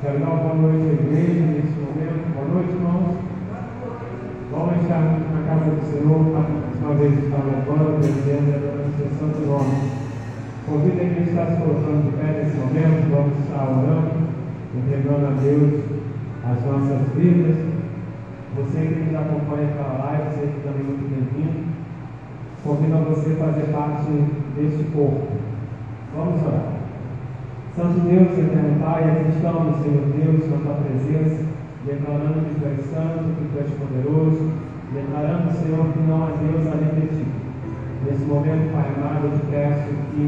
Quero dar uma boa noite à igreja nesse momento. Boa noite, irmãos. Vamos estar na casa do Senhor, mais uma vez estar louvando, bendizendo e adorando o seu santo nome. Convido a igreja a estar se colocando de pé nesse momento. Vamos estar orando, entregando a Deus as nossas vidas. Você que nos acompanha pela live, seja também muito bem-vindo. Convido a você a fazer parte deste corpo. Vamos orar. Santo Deus, eterno Pai, aqui estamos, Senhor Deus, na tua presença, declarando que tu és santo, que tu és poderoso, declarando, Senhor, que não há Deus além de ti. Nesse momento, Pai amado, eu te peço que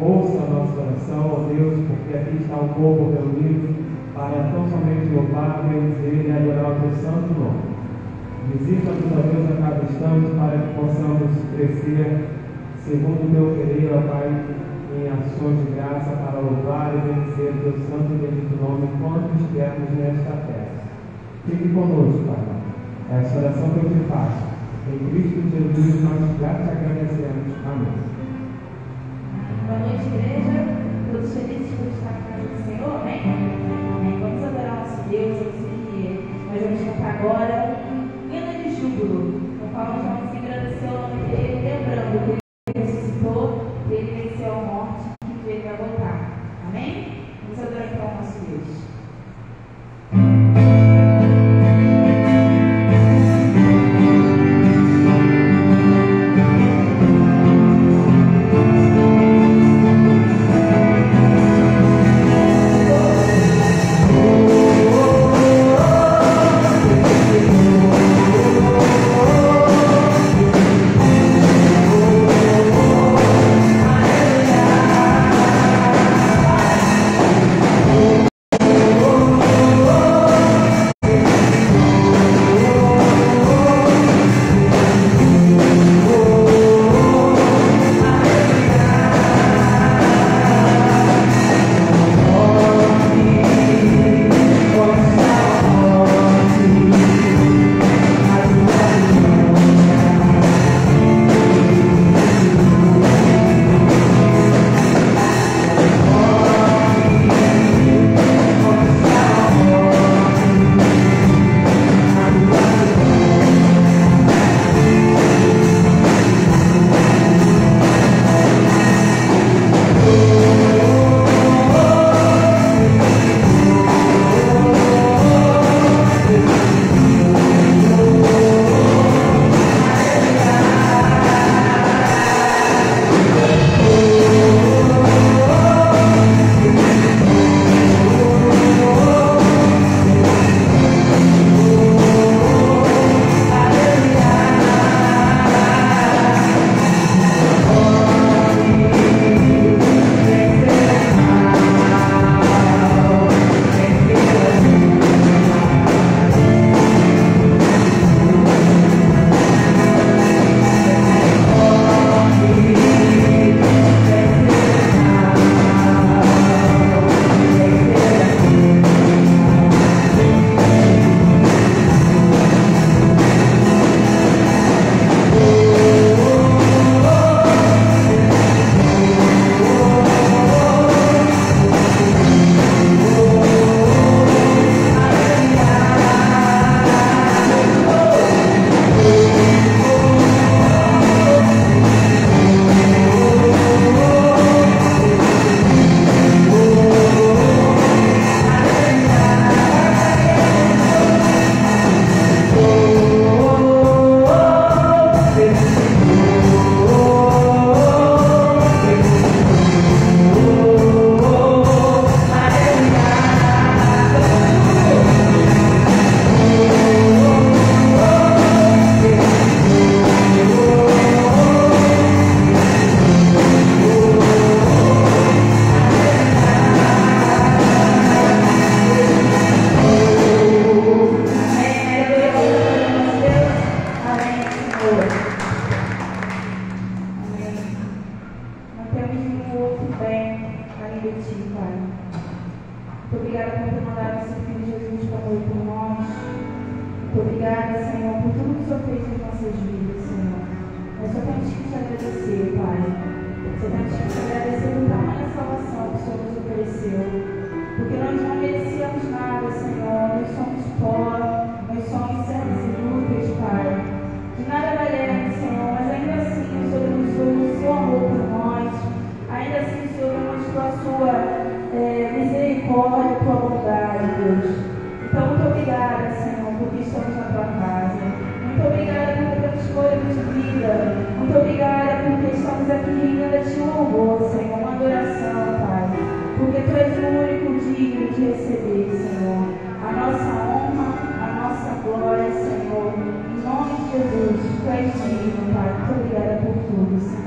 ouça a nossa oração, ó Deus, porque aqui está o povo reunido para tão somente louvar, bendizer e adorar o teu santo nome. Visita-nos, ó Deus, a cada instante para que possamos crescer segundo o teu querer, ó Pai, em ações de graça para louvar e bendizer o teu santo e bendito nome enquanto estivermos nesta terra. Fique conosco, Pai. Esta oração que eu te faço. Em Cristo Jesus nós já te agradecemos. Amém. Boa noite, igreja. Todos felizes por estar na casa do Senhor, amém? Vamos adorar nosso Deus. Eu sei que nós vamos cantar agora um hino de júbilo, no qual nós vamos agradecer o nome dele, lembrando que ele ressuscitou, que ele venceu a morte e que veio para voltar. Amém? Vamos adorar então o nosso Deus. Porque nós não merecíamos nada. pó, meus sonhos cegos e inúteis, Pai. De nada valemos, Senhor, mas ainda assim o Senhor demonstrou o seu amor por nós. Ainda assim o Senhor demonstrou a sua misericórdia, a tua bondade, Deus. Então, muito obrigada, Senhor, porque estamos na tua casa. Muito obrigada porque temos escolha de vida. Muito obrigada porque estamos aqui rendendo a ti um louvor, Senhor, uma adoração, Pai. Porque tu és o único digno de receber, Senhor, a nossa honra, a nossa glória, Senhor. Em nome de Jesus, tu és digno, Pai. Muito obrigada por tudo, Senhor.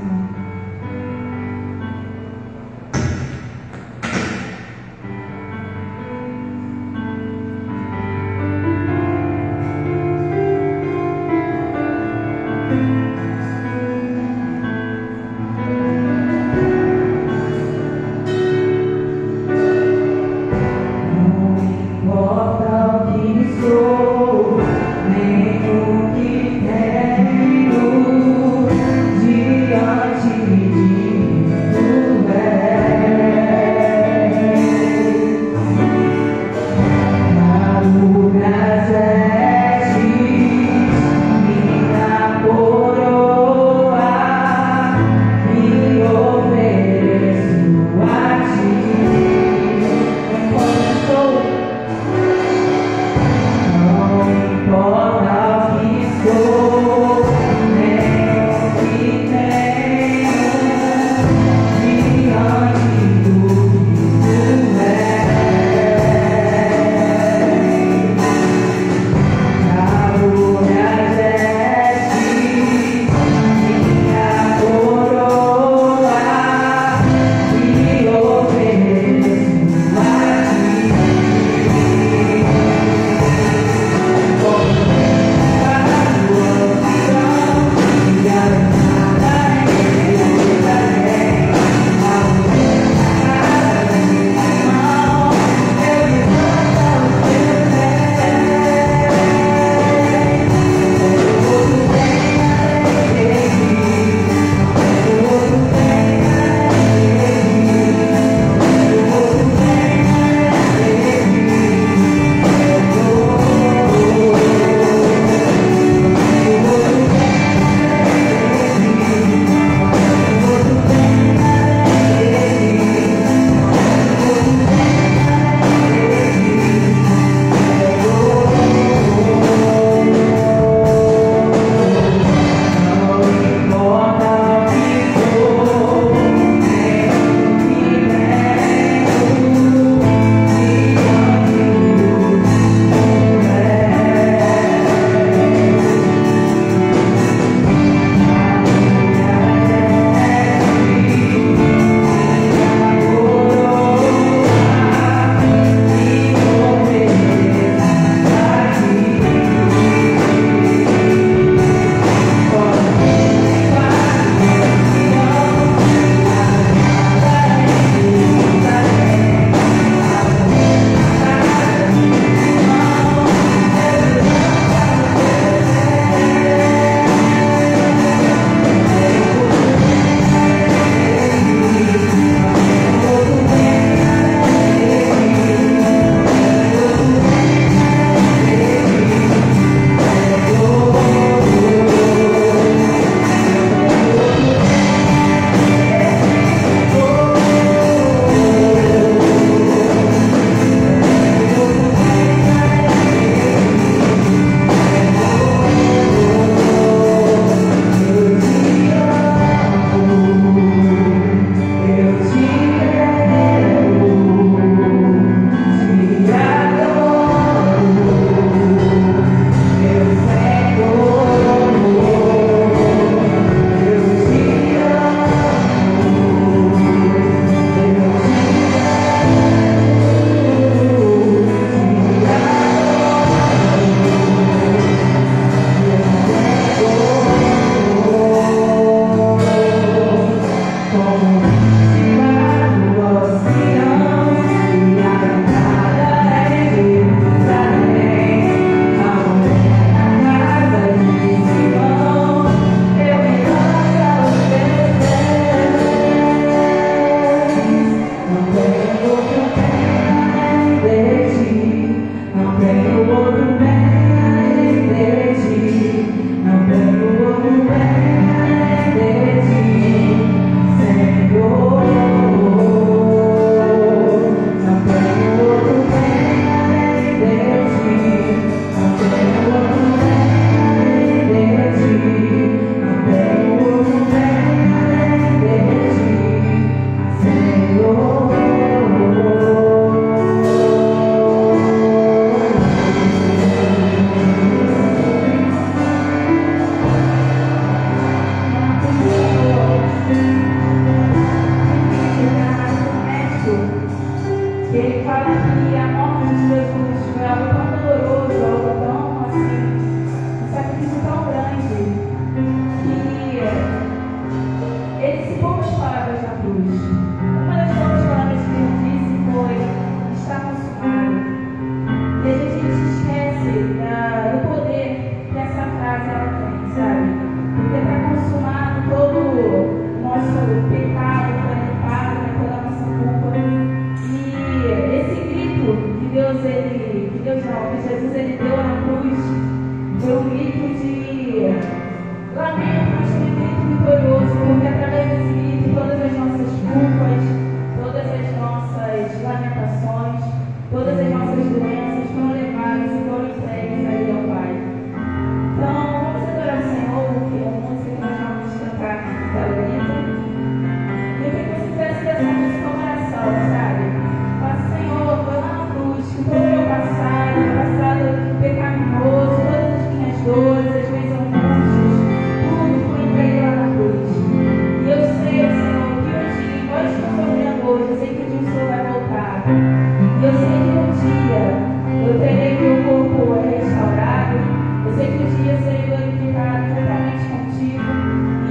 eu terei que o corpo é restaurado. Eu sei que os dias serem glorificados totalmente contigo.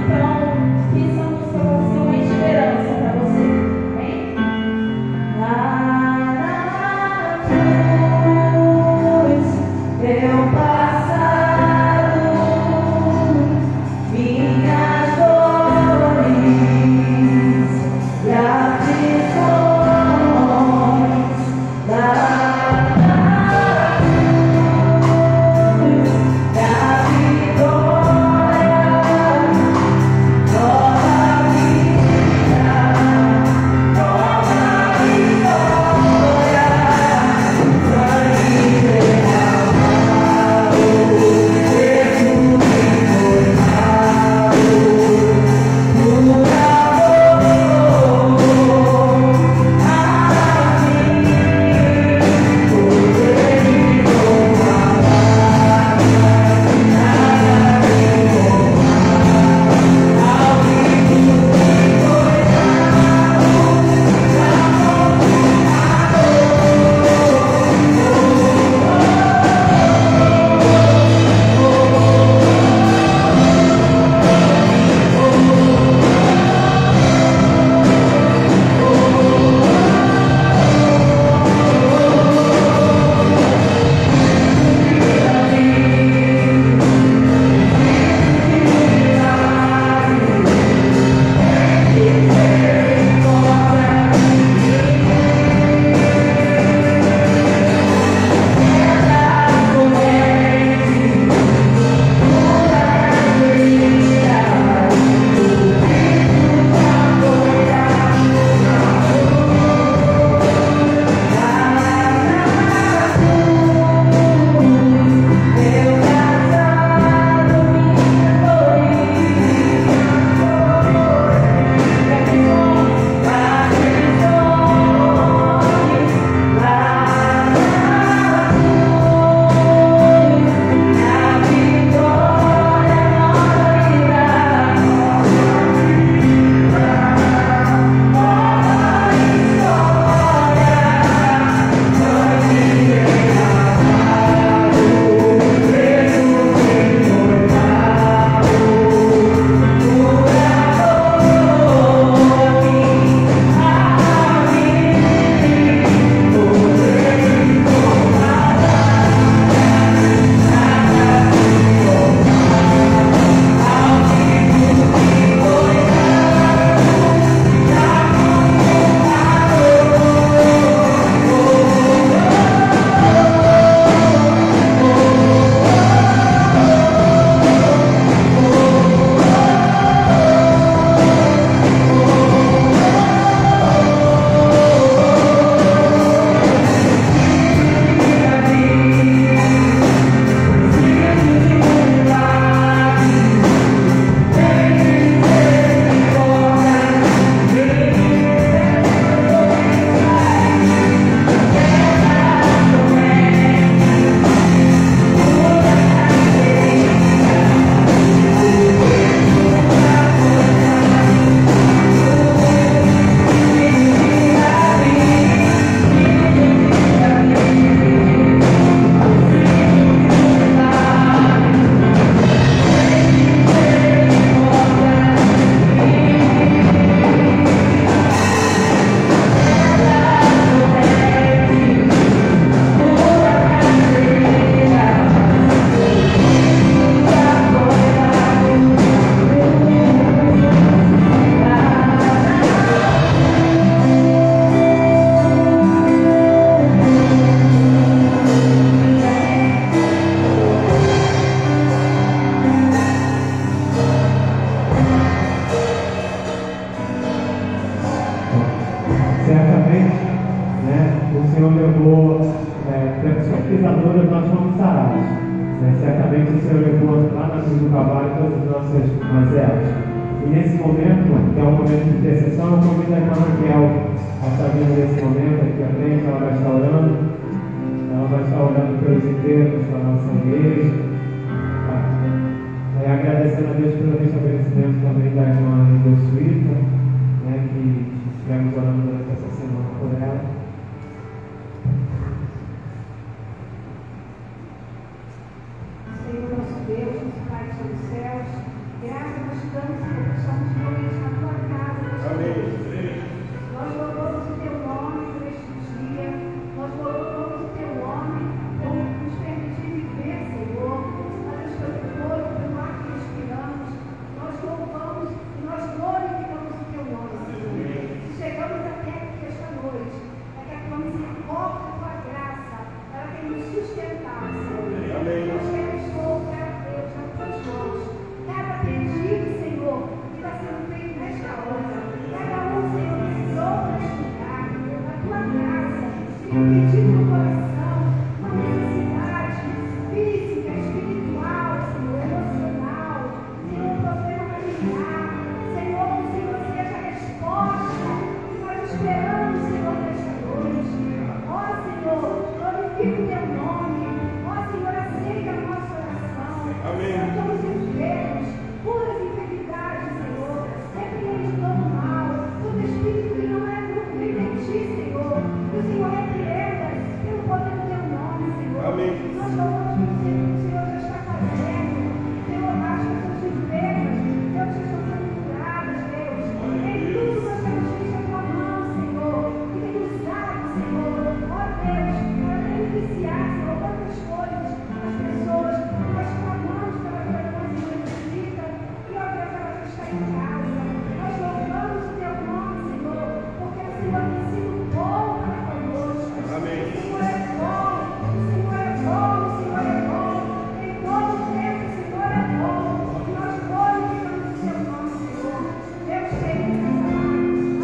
Então, que essa música possa ser uma esperança para você. Amém? Lá na cruz, meu passado, minhas dores e aflições. Certamente o Senhor levou lá na cruz do Calvário todas as nossas mazelas. E nesse momento, que é um momento de intercessão, eu convido a irmã Raquel a estar vindo nesse momento aqui à frente. Ela vai estar orando. Ela vai estar orando pelos enfermos da nossa igreja. Agradecendo a Deus pelo restabelecimento também da irmã Suíta, né, que estivemos orando durante essa semana por ela. Nós queremos colocar, Deus, nas tuas mãos cada pedido, Senhor, que está sendo feito nesta hora. Cada um, Senhor, precisou estudar na tua casa, Senhor, pedido no coração, uma necessidade física, espiritual, Senhor, emocional, Senhor, um problema familiar, Senhor, que o Senhor seja a resposta que nós esperamos, Senhor, nesta noite. Ó, Senhor, glorifique o teu nome. Ó, Senhor, aceita a nossa oração. Amém. Nós estamos enfermos, puras enfermidades, Senhor. Repreende todo mal, todo espírito que não é em ti, Senhor. Que o Senhor repreenda pelo poder do teu nome, Senhor. Amém. Nós louvamos o Senhor, que o Senhor já está fazendo. Senhor, as pessoas enfermas, Deus, já estão sendo curadas, Deus. Em tudo nós temos visto a tua mão, Senhor. Que tem usado, Senhor. Ó Deus, para beneficiar, Senhor, tantas coisas, as pessoas. Nós clamamos pela tua irmã, Senhor, necessita. E ó Deus, ela já está em casa. Nós louvamos o teu nome, Senhor, porque o Senhor tem sido bom para conosco. Amém. O Senhor é bom, o Senhor é bom, o Senhor é bom. Em todo o tempo, o Senhor é bom. E nós glorificamos o teu nome, Senhor. Deus querido,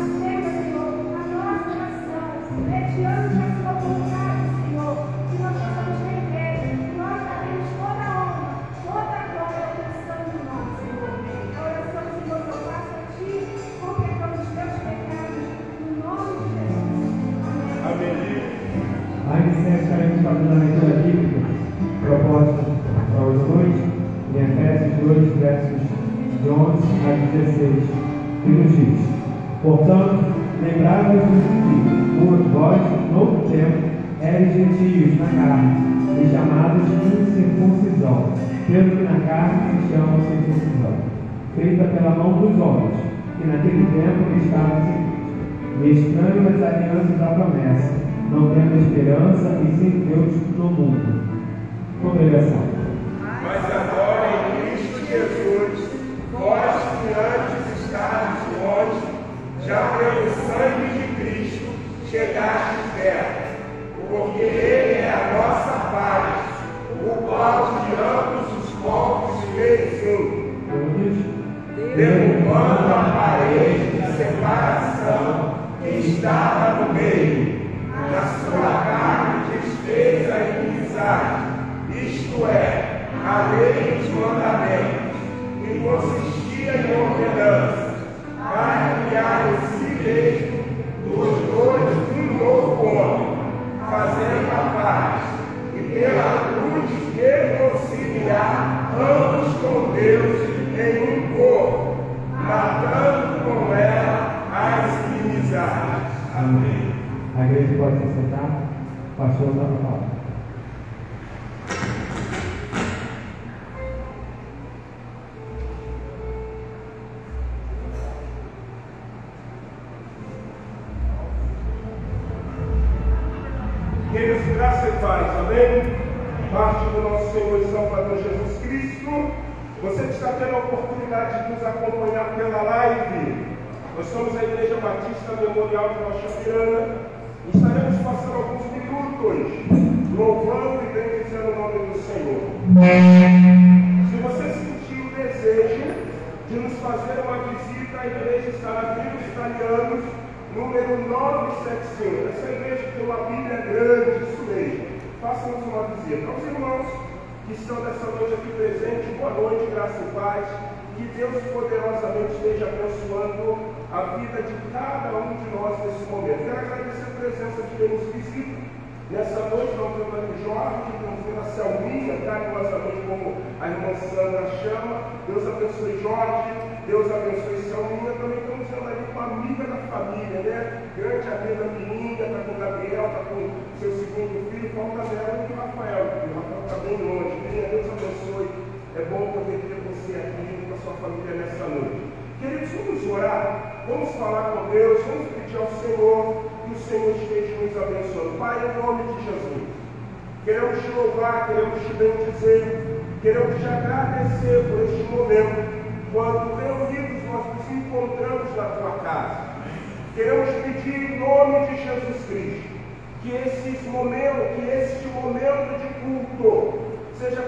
aceita, Senhor, a nossa oração, mediante a sua vontade, Senhor, que nós possamos render, que nós daremos toda a honra, toda a glória ao teu santo nome, Senhor. A oração, Senhor, que eu faço a ti, com perdão dos teus pecados, no nome de Jesus. Amém. Amém. A licença, estaremos fazendo a leitura bíblica proposta para hoje à noite, em Efésios 2, versos de 11 a 16, que nos diz: portanto, lembrai-vos que, por vós, no outro tempo, eres gentios na carne, e chamados incircuncisão, pelo que na carne se chama circuncisão, feita pela mão dos homens, que naquele tempo estavam sem Cristo, e estranhos às alianças da promessa, não tendo esperança e sem Deus no mundo. Congregação. Mas agora em Cristo Jesus, vós que antes estáveis longe, já pelo sangue de Cristo chegastes perto, porque Ele é a nossa paz, o qual de ambos os povos fez um, derrubando a parede de separação que estava no meio, na sua carne desfez a inimizade, isto é, a lei dos mandamentos, que consistia em ordenanças, para criar em si mesmo dos dois um novo homem, fazendo a paz, e pela cruz reconciliar ambos com Deus em um corpo, matando com ela as inimizades. Amém. A igreja pode se sentar. Pastor, dá a palavra. Queridos, graça e paz, amém? Parte do nosso Senhor e Salvador Jesus Cristo. Você que está tendo a oportunidade de nos acompanhar pela live, nós somos a Igreja Batista Memorial de Rocha Pirana. Estaremos passando alguns minutos louvando e bendizendo o nome do Senhor. Se você sentir o desejo de nos fazer uma visita, a igreja está na Vila Italianos, número 975. Essa igreja tem uma Bíblia grande, isso mesmo. Faça-nos uma visita. Aos irmãos que estão nessa noite aqui presentes, boa noite, graça e paz. Que Deus poderosamente esteja abençoando a vida de cada um de nós nesse momento. Quero agradecer a presença de quem nos visita. Nessa noite nós vemos aqui Jorge, vamos ver a Selminha, carinhosamente como a irmã Sandra chama. Deus abençoe Jorge, Deus abençoe Selminha. Também estamos vendo ali com a amiga da família, né? Grande amiga Mirinha, está com o Gabriel, está com seu segundo filho, falta dela e o Rafael. O Rafael está bem longe. Deus abençoe. É bom poder ter você aqui com a sua família nessa noite. Queridos, vamos orar, vamos falar com Deus, vamos pedir ao Senhor que o Senhor esteja nos abençoando. Pai, em nome de Jesus, queremos te louvar, queremos te bendizer, queremos te agradecer por este momento, quando reunidos nós nos encontramos na tua casa. Queremos pedir em nome de Jesus Cristo que este momento de culto seja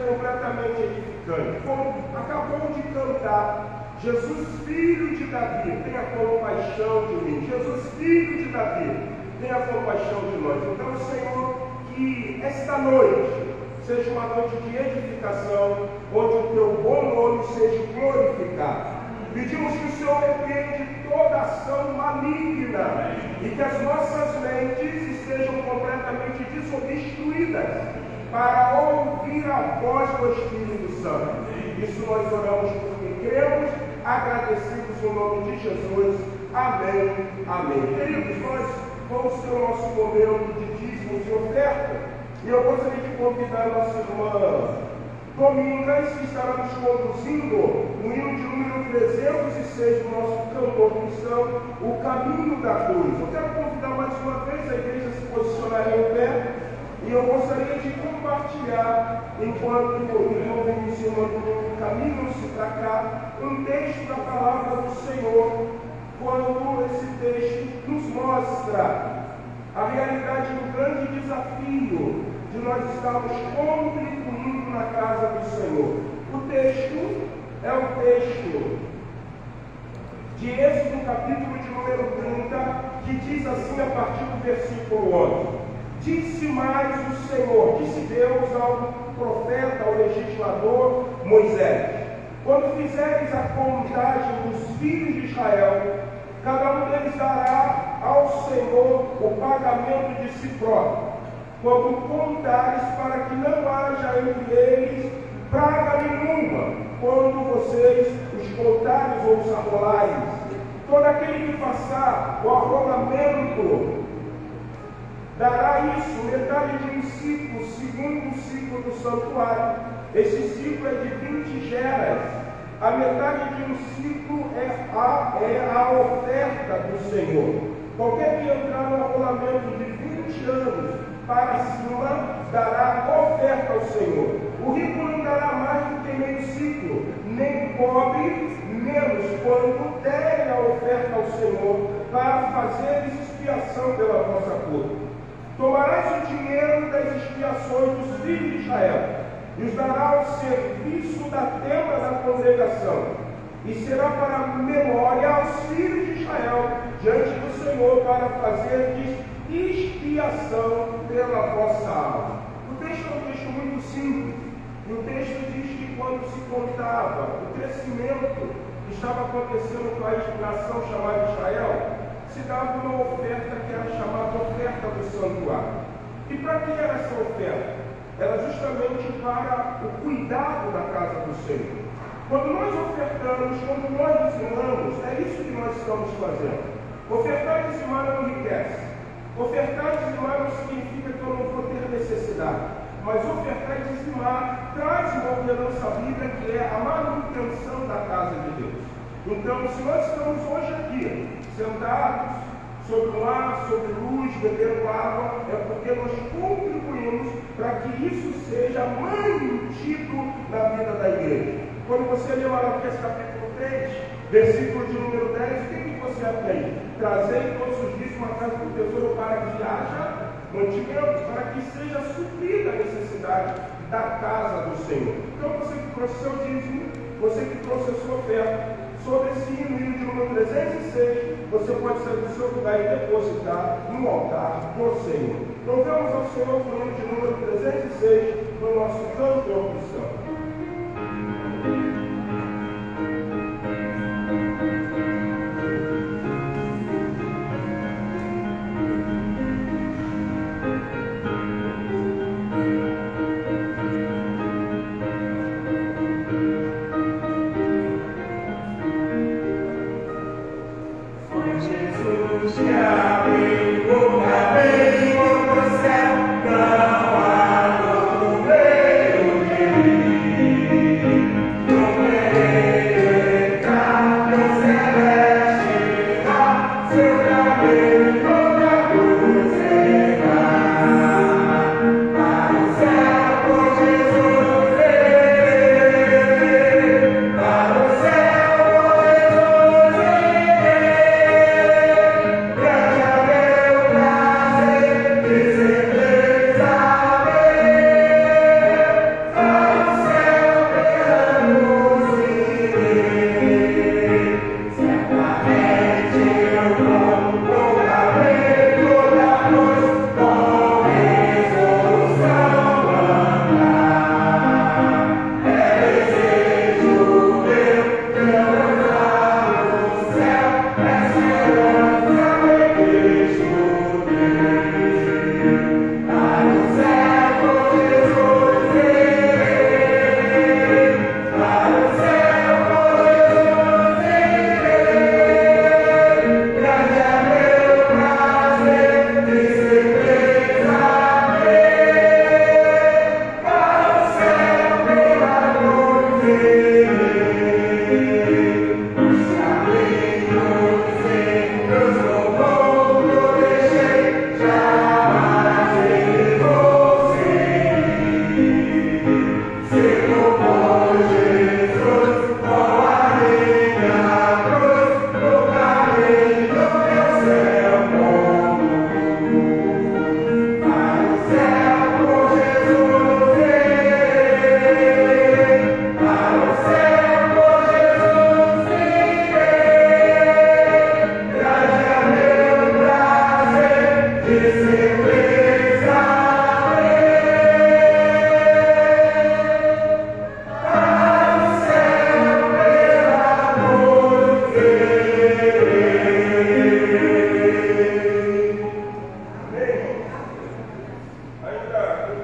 completamente edificante. Como acabou de cantar, Jesus, filho de Davi, tenha compaixão de mim. Jesus, filho de Davi, tenha compaixão de nós. Então, Senhor, que esta noite seja uma noite de edificação, onde o teu bom nome seja glorificado. Pedimos que o Senhor repreende toda ação maligna e que as nossas mentes estejam completamente desobstruídas para ouvir a voz do Espírito Santo. Isso nós oramos porque cremos, agradecidos no nome de Jesus. Amém. Amém. Queridos, nós vamos ter o nosso momento de dízimos e oferta. E eu gostaria de convidar a nossa irmã Domingas, que estará nos conduzindo no hino de número 306 do nosso cantor cristão, O Caminho da Cruz. Eu quero convidar mais uma vez a igreja a se posicionar em pé, e eu gostaria de compartilhar, enquanto o irmão vem ensinando caminhos para cá, um texto da palavra do Senhor, quando esse texto nos mostra a realidade do grande desafio de nós estarmos contribuindo na casa do Senhor. O texto é o texto de Êxodo, capítulo de número 30, que diz assim a partir do versículo 11: Disse mais o Senhor, disse Deus ao profeta, ao legislador Moisés: quando fizeres a contagem dos filhos de Israel, cada um deles dará ao Senhor o pagamento de si próprio, quando contares, para que não haja entre eles praga nenhuma, quando vocês os contares ou os arrolares. Todo aquele que passar o arrolamento dará isso, metade de um ciclo, segundo o ciclo do santuário. Esse ciclo é de 20 geras. A metade de um ciclo é a oferta do Senhor. Qualquer que entrar no arrolamento de 20 anos para cima, dará oferta ao Senhor. O rico não dará mais do que meio ciclo, nem pobre menos, quando derem a oferta ao Senhor, para fazeres expiação pela vossa culpa. Tomarás o dinheiro das expiações dos filhos de Israel, e os dará ao serviço da tenda da congregação, e será para memória aos filhos de Israel, diante do Senhor, para fazer expiação pela vossa alma. O texto é um texto muito simples, e o texto diz que quando se contava o crescimento que estava acontecendo com a nação chamada Israel, se dava uma oferta que era chamada oferta do santuário. E para que era essa oferta? Era justamente para o cuidado da casa do Senhor. Quando nós ofertamos, quando nós dizimamos, é isso que nós estamos fazendo. Ofertar e dizimar não enriquece. Ofertar e dizimar não significa que eu não vou ter necessidade. Mas ofertar e dizimar traz uma ordenança bíblica que é a manutenção da casa de Deus. Então, se nós estamos hoje aqui, sentados, sobre o mar, sobre luz, bebendo água, é porque nós contribuímos para que isso seja mantido na vida da igreja. Quando você lê Malaquias capítulo 3, versículo de número 10, o que você aprende? Trazei todos os dias uma casa do tesouro para que haja mantimento, para que seja suprida a necessidade da casa do Senhor. Então você que trouxe seu dízimo, você que trouxe a sua oferta, sobre esse hino de número 306, você pode sair do seu lugar e depositar no altar do Senhor. Louvamos ao Senhor com o hino de número 306 no nosso canto cristão. Não há outro meio de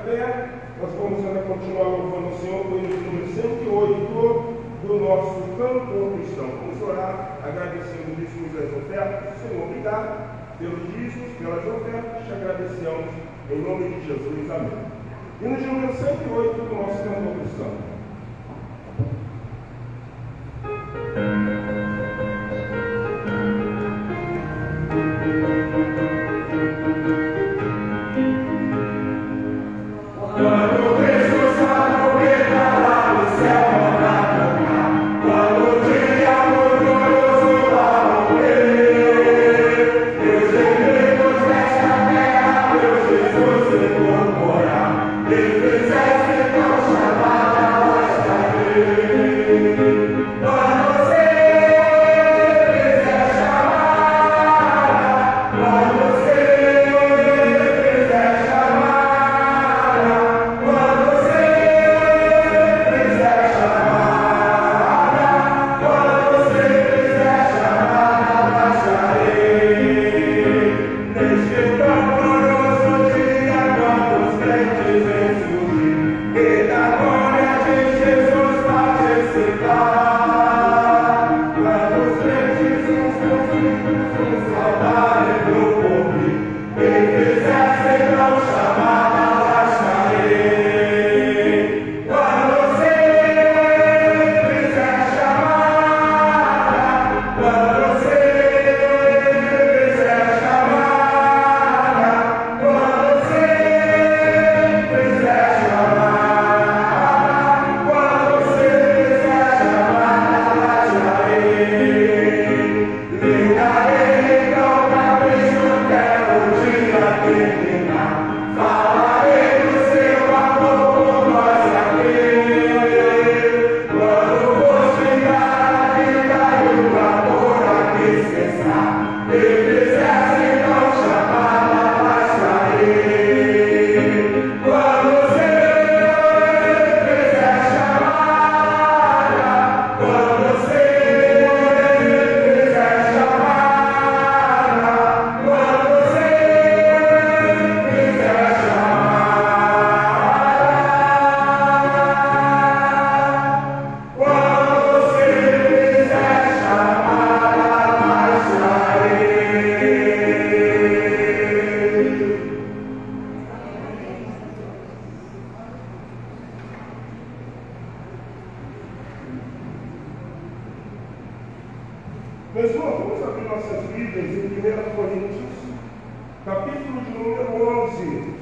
pé, nós vamos ainda continuar louvando o Senhor com o hino número 108 do nosso cantor cristão. Vamos orar, agradecendo os dízimos e as ofertas. Senhor, obrigado pelos dízimos, pelas ofertas, te agradecemos em nome de Jesus. Amém. Hino de número 108 do nosso cantor cristão. Meus irmãos, vamos abrir nossas Bíblias em 1 Coríntios, capítulo de número 11.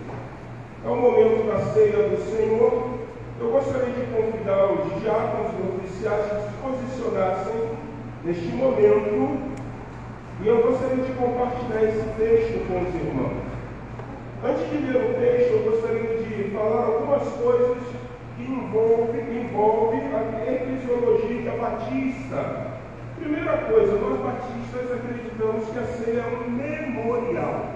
É o momento da ceia do Senhor. Eu gostaria de convidar os diáconos e oficiais que se posicionassem neste momento. E eu gostaria de compartilhar esse texto com os irmãos. Antes de ler o texto, eu gostaria de falar algumas coisas que envolvem a eclesiologia batista. Primeira coisa, nós batistas acreditamos que a ceia é um memorial.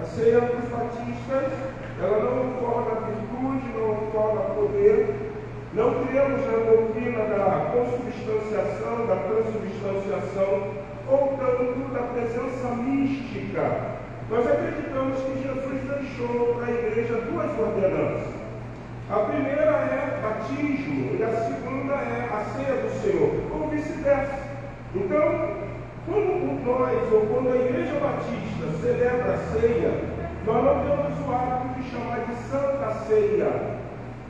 A ceia dos batistas, ela não torna virtude, não torna poder. Não criamos na doutrina da consubstanciação, da transubstanciação, ou tanto da presença mística. Nós acreditamos que Jesus deixou para a igreja duas ordenanças. A primeira é batismo e a segunda é a ceia do Senhor, ou vice-versa. Então, quando nós, ou quando a Igreja Batista celebra a ceia, nós não temos o hábito de chamar de Santa Ceia,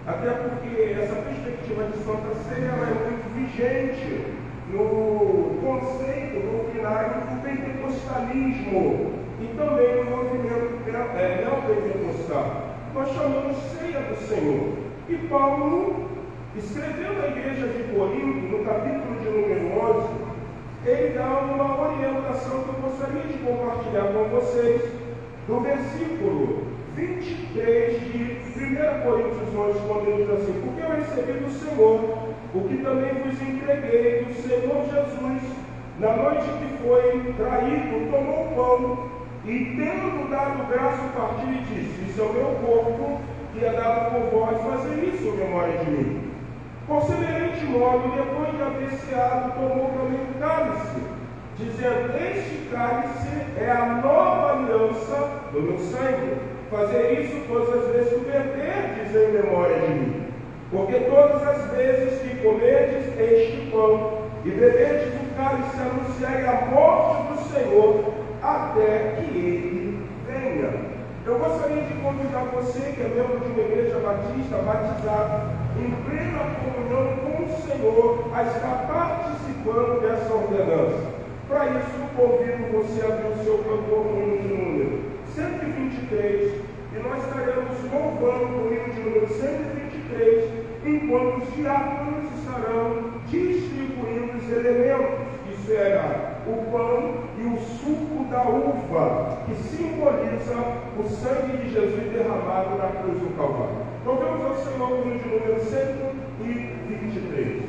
até porque essa perspectiva de Santa Ceia ela é muito vigente no conceito doutrinário do pentecostalismo e também no movimento neopentecostal. Nós chamamos ceia do Senhor. E Paulo, escrevendo à igreja de Corinto, no capítulo de número 11, ele dá uma orientação que eu gostaria de compartilhar com vocês, do versículo 23 de 1 Coríntios 11, quando ele diz assim: porque eu recebi do Senhor o que também vos entreguei do Senhor Jesus, na noite que foi traído, tomou o pão, e tendo dado graça, partiu e disse: isso é o meu corpo, que é dado por vós, fazer isso em memória de mim. Por semelhante modo, depois de haver ceado, tomou também o cálice, dizendo: este cálice é a nova aliança do meu sangue. Fazer isso todas as vezes que o beber, em memória de mim. Porque todas as vezes que comerdes este pão e beberdes o cálice, anunciai a morte do Senhor até que Ele venha. Eu gostaria de convidar você, que é membro de uma igreja batista, batizado, em plena comunhão com o Senhor, a estar participando dessa ordenança. Para isso, convido você a abrir o seu cantor no hino de número 123, e nós estaremos louvando o hino de número 123, enquanto os diáconos estarão distribuindo os elementos. Isso era o pão e o suco da uva, que simboliza o sangue de Jesus derramado na cruz do Calvário. Louvemos ao Senhor o hino de número 123.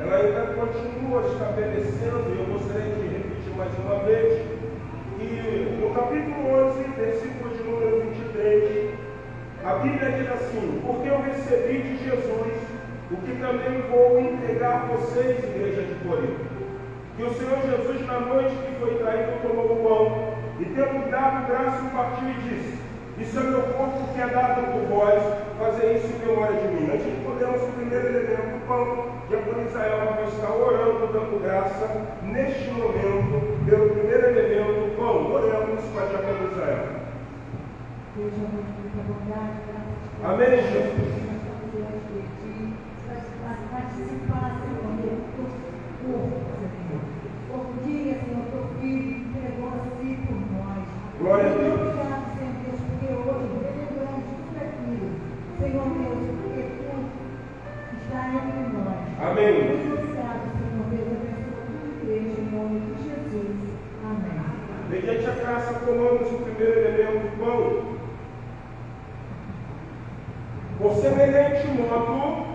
ela ainda continua estabelecendo, e eu gostaria de repetir mais uma vez, que no capítulo 11, versículo de número 23, a Bíblia diz assim: porque eu recebi de Jesus o que também vou entregar a vocês, igreja de Corinto. Que o Senhor Jesus, na noite que foi traído, tomou o pão e, tendo dado graça, o partiu e disse: isso é meu corpo que é dado por vós, fazer isso em memória de mim. Antes de podermos o primeiro elemento, o pão, Diácono Israel vai estar orando, dando graça, neste momento, pelo primeiro elemento, o pão. Oramos com a Diácono Israel. Amém, Jesus. Dia, Senhor, teu filho entregou a si por nós. Glória a Deus. Obrigado, Senhor Deus, porque hoje celebramos tudo aquilo. Senhor Deus, porque tu está entre nós. Amém. Obrigado, Senhor Deus, abençoa toda a igreja em nome de Jesus. Amém. Mediante a graça, tomamos o primeiro elemento, o pão. Por semelhante modo,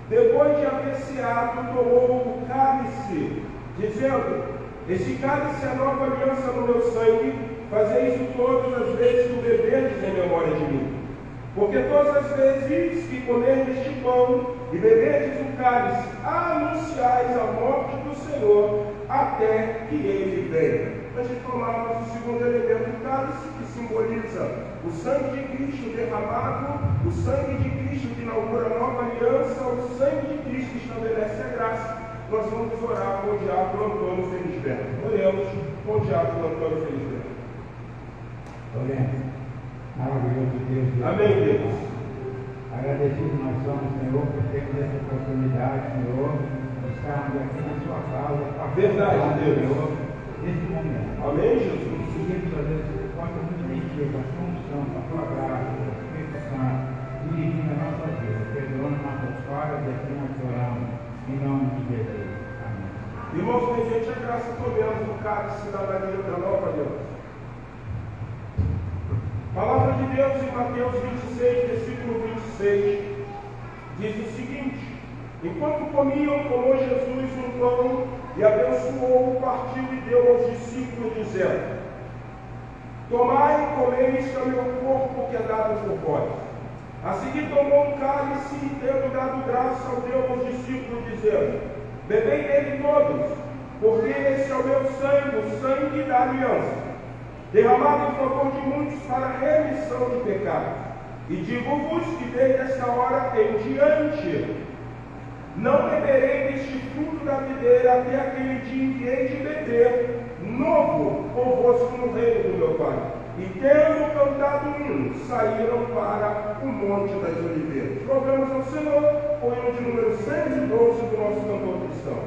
depois de haver ceado, tomou o cálice, dizendo: este cálice é a nova aliança no meu sangue, fazei isso todas as vezes que o beberdes em memória de mim. Porque todas as vezes que comerdes este pão e beberdes o cálice, anunciais a morte do Senhor até que ele venha. Antes de tomarmos o segundo elemento, o cálice, que simboliza o sangue de Cristo derramado, o sangue de Cristo que inaugura a nova aliança, o sangue de Cristo que estabelece a graça, nós vamos orar com o diácono Antônio Felisberto. Oremos com o diácono Antônio Felisberto. Oremos. Maravilhoso Deus. Amém, Deus. Agradecido nós somos, Senhor, por termos essa oportunidade, Senhor, de estarmos aqui na sua casa. Verdade, Deus. Senhor, nesse momento. Amém, Jesus. Seguimos a Deus, que possa nos encher com a sua unção, com a tua graça, com o Espírito Santo, dirigindo a nossa vida, perdoando nossas falhas, e assim nós oramos, em nome de Jesus. Amém. Irmãos, mediante a graça, tomemos o cálice da nova aliança. Palavra de Deus em Mateus 26, versículo 26, diz o seguinte: enquanto comiam, tomou Jesus um pão e abençoou, partiu e deu aos discípulos, dizendo: tomai e comei, isto é meu corpo que é dado por vós. A seguir tomou um cálice e, tendo dado graça, deu aos discípulos, dizendo: bebei dele todos, porque esse é o meu sangue, o sangue da aliança, derramado em favor de muitos para a remissão de pecados. E digo-vos que desde esta hora em diante não beberei deste fruto da videira até aquele dia em que hei de beber novo convosco no reino do meu Pai. E tendo cantado um hino, saíram para o Monte das Oliveiras. Rogamos ao Senhor o hino de número 112 do nosso cantor cristão.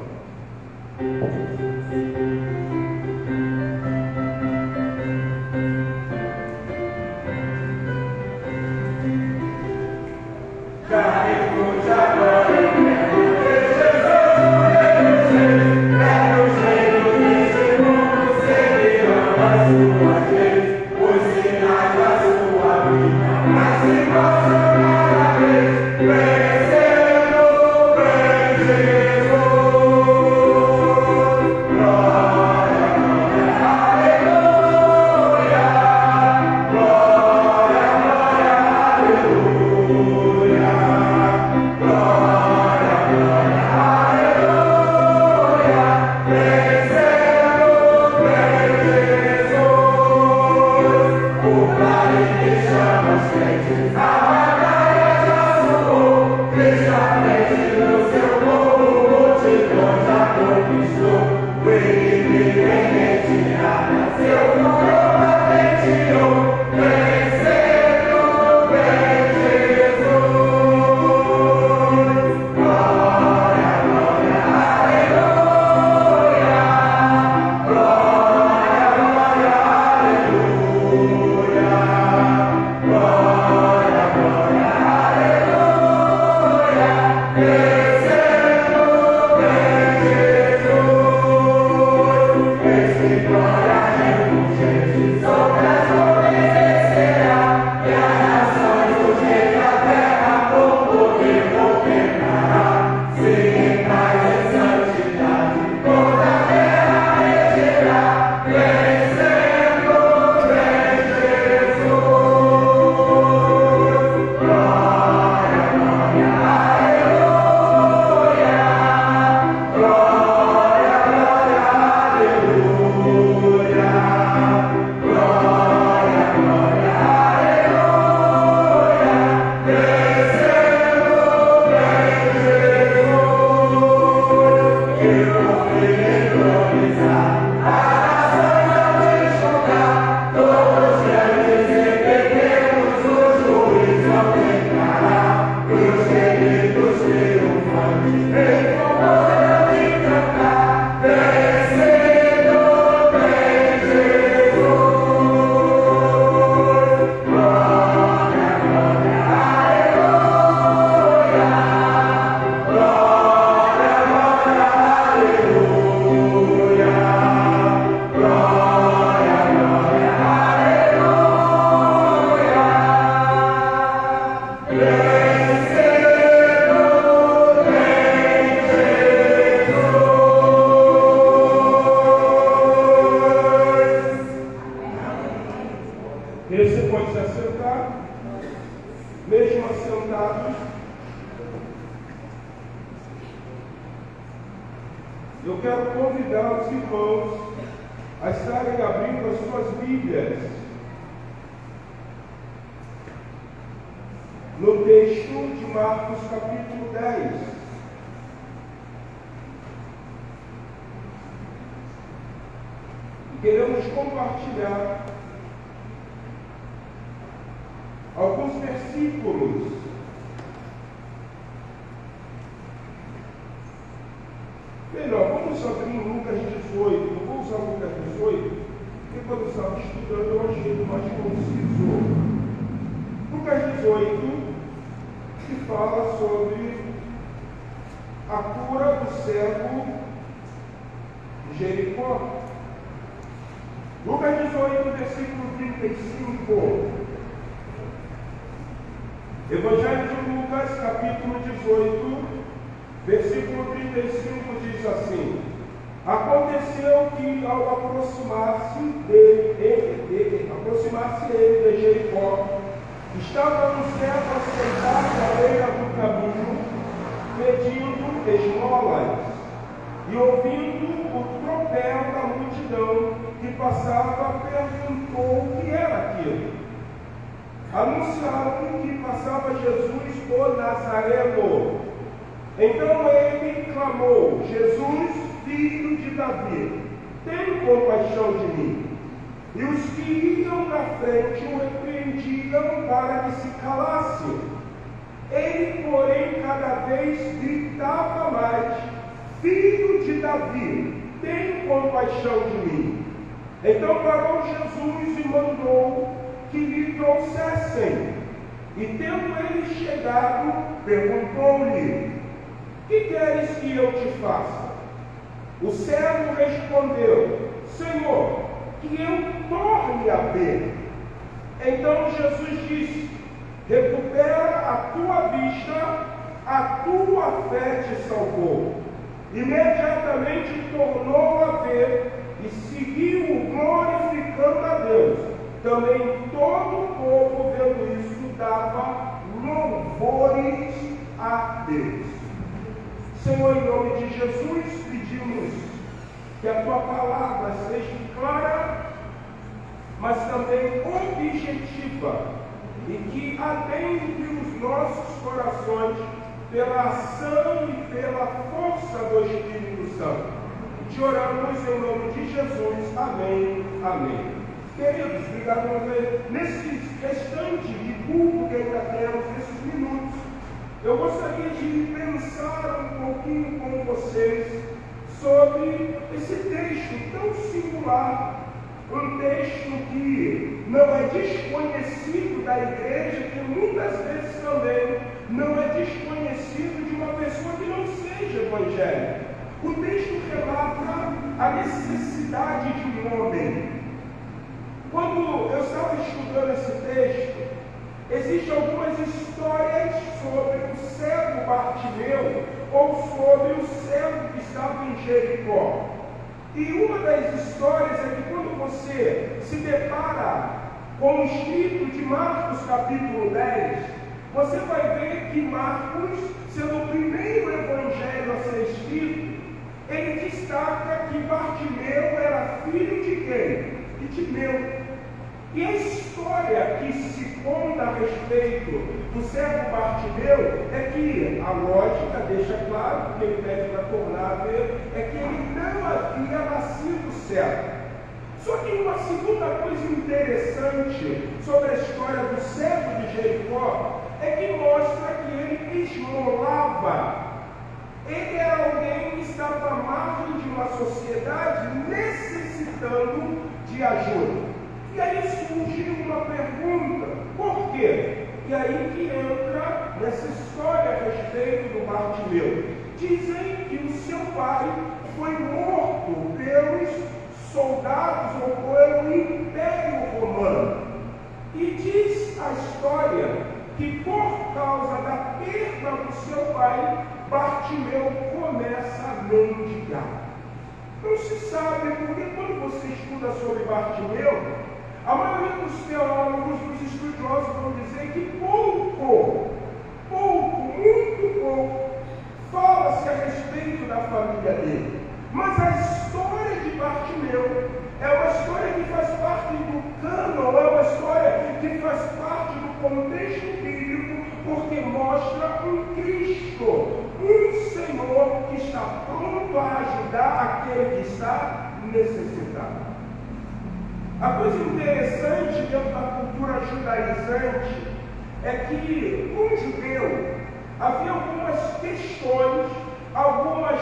Eu quero convidar os irmãos a estarem abrindo as suas Bíblias no texto de Marcos capítulo 10. E queremos compartilhar alguns versículos melhor, vamos abrir em Lucas 18. Eu vou usar Lucas 18, porque quando eu estava estudando eu achei mais conciso. Lucas 18, que fala sobre a cura do cego de Jericó. Lucas 18, versículo 35. Evangelho de Lucas, capítulo 18, versículo 35 diz assim: aconteceu que ao aproximar-se ele de Jericó, estava um cego sentado à beira do caminho, pedindo esmolas, e ouvindo o tropel da multidão que passava, perguntou o que era aquilo. Anunciaram que passava Jesus o Nazareno. Então ele clamou: Jesus, filho de Davi, tem compaixão de mim. E os que iam na frente o repreendiam para que se calasse. Ele, porém, cada vez gritava mais: Filho de Davi, tem compaixão de mim. Então parou Jesus e mandou que lhe trouxessem. E tendo ele chegado, perguntou-lhe: que queres que eu te faça? O cego respondeu: Senhor, que eu torne a ver. Então Jesus disse: recupera a tua vista, a tua fé te salvou. Imediatamente tornou a ver e seguiu glorificando a Deus. Também todo o povo, vendo isso, dava louvores a Deus. Senhor, em nome de Jesus, pedimos que a tua palavra seja clara, mas também objetiva, e que adentre os nossos corações pela ação e pela força do Espírito Santo. Te oramos em nome de Jesus. Amém. Amém. Queridos, obrigado por ver. Nesse restante de culto que ainda temos, nesses minutos, eu gostaria de pensar um pouquinho com vocês sobre esse texto tão singular, um texto que não é desconhecido da igreja, que muitas vezes também não é desconhecido de uma pessoa que não seja evangélica. O texto relata a necessidade de um homem. Quando eu estava estudando esse texto, existem algumas histórias sobre o cego Bartimeu, ou sobre o cego que estava em Jericó. E uma das histórias é que quando você se depara com o escrito de Marcos capítulo 10, você vai ver que Marcos, sendo o primeiro evangelho a ser escrito, ele destaca que Bartimeu era filho de quem? De Timeu. E a história que se conta a respeito do cego Bartimeu é que a lógica deixa claro, porque ele pede para tornar a ver, é que ele não havia nascido cego. Só que uma segunda coisa interessante sobre a história do cego de Jericó é que mostra que ele esmolava. Ele era alguém que estava à margem de uma sociedade necessitando de ajuda. E aí surge uma pergunta: por quê? E aí que entra nessa história a respeito do Bartimeu. Dizem que o seu pai foi morto pelos soldados ou pelo Império Romano. E diz a história que por causa da perda do seu pai, Bartimeu começa a mendigar. Não se sabe, porque quando você estuda sobre Bartimeu, a maioria dos teólogos, dos estudiosos vão dizer que muito pouco, fala-se a respeito da família dele. Mas a história de Bartimeu é uma história que faz parte do cânon, é uma história que faz parte do contexto bíblico, porque mostra um Cristo, um Senhor que está pronto a ajudar aquele que está necessitado. A coisa interessante dentro da cultura judaizante é que, com o judeu, havia algumas questões, algumas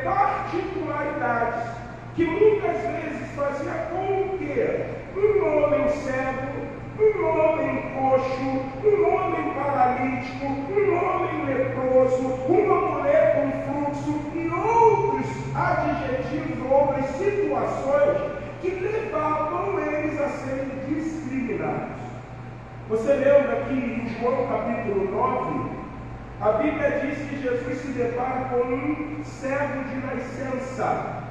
particularidades que muitas vezes fazia com que um homem cego, um homem coxo, um homem paralítico, um homem leproso, uma mulher com fluxo e outros adjetivos, outras situações que levavam eles a serem discriminados. Você lembra que em João capítulo 9, a Bíblia diz que Jesus se depara com um cego de nascença.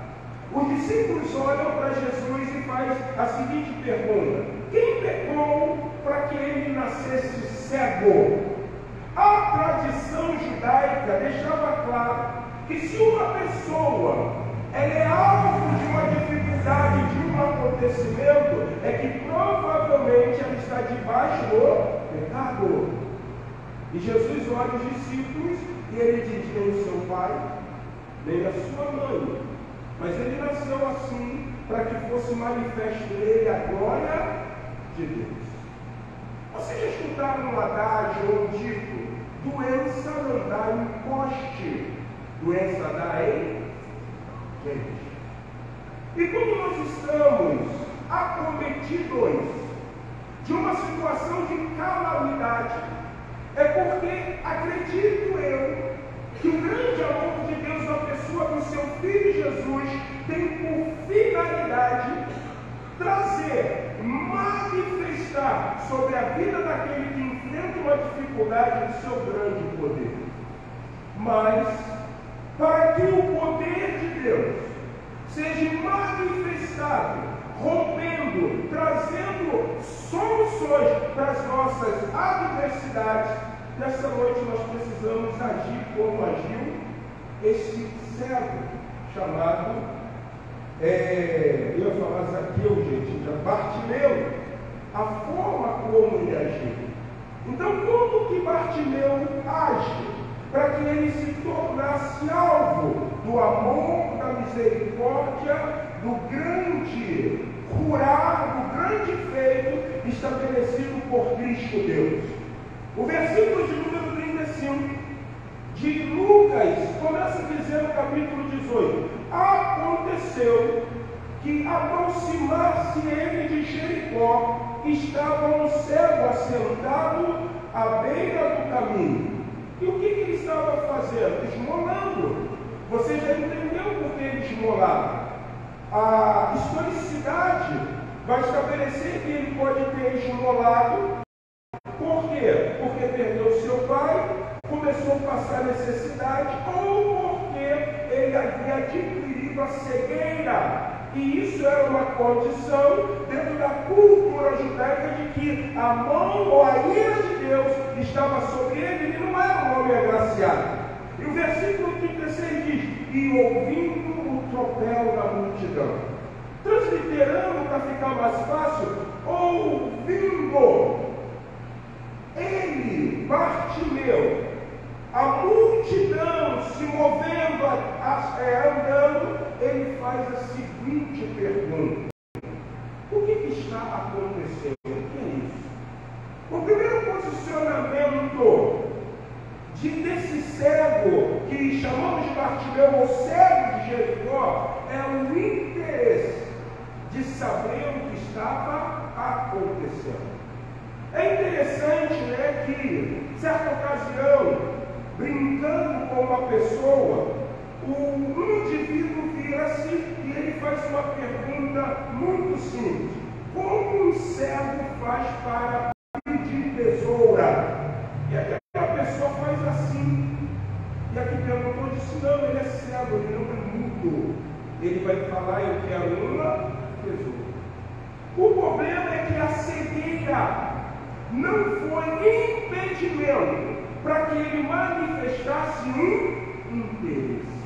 Os discípulos olham para Jesus e fazem a seguinte pergunta: quem pecou para que ele nascesse cego? A tradição judaica deixava claro que se uma pessoa ela é alvo de uma dificuldade, de um acontecimento, é que provavelmente ela está debaixo do pecado. E Jesus olha os discípulos e ele diz: nem o seu pai, nem a sua mãe, mas ele nasceu assim para que fosse manifesto nele a glória de Deus. Vocês já escutaram um adágio ou um dito: doença não dá em poste, doença dá em gente. E quando nós estamos acometidos de uma situação de calamidade, é porque acredito eu que o grande amor de Deus na pessoa do seu Filho Jesus tem por finalidade trazer, manifestar sobre a vida daquele que enfrenta uma dificuldade o seu grande poder. Mas, para que o poder de Deus seja manifestado, rompendo, trazendo soluções para as nossas adversidades, nessa noite nós precisamos agir como agiu esse cego chamado, eu ia falar Zaqueu, gente, já Bartimeu, a forma como ele agiu. Então, como que Bartimeu age para que ele se tornasse alvo do amor, da misericórdia, do grande curar, do grande feito estabelecido por Cristo Deus? O versículo de número 35 de Lucas começa a dizer no capítulo 18: aconteceu que, aproximar-se ele de Jericó, estava um cego assentado à beira do caminho. E o que ele estava fazendo? Esmolando. Você já entendeu por que ele esmolava? A historicidade vai estabelecer que ele pode ter esmolado. Por quê? Porque perdeu seu pai, começou a passar necessidade, ou porque ele havia adquirido a cegueira. E isso era uma condição dentro da cultura judaica de que a mão ou a ira de Deus estava sobre ele, ele não era um homem agraciado. E o versículo 36 diz: e ouvindo o tropel da multidão. Transliterando para ficar mais fácil, ouvindo ele, Bartimeu, a multidão se movendo, andando, ele faz a seguinte pergunta: o que está acontecendo? O que é isso? O primeiro posicionamento desse cego, que chamamos de Bartimeu, ou cego de Jericó, é o interesse de saber o que estava acontecendo. É interessante, né, que, certa ocasião, brincando com uma pessoa, um indivíduo vira-se e ele faz uma pergunta muito simples: como um cego faz para pedir tesoura? E aí a pessoa faz assim. E aqui perguntou, disse: não, ele é cego, ele não é mudo. Ele vai falar: eu quero uma tesoura. O problema é que a cegueira não foi impedimento para que ele manifestasse um interesse.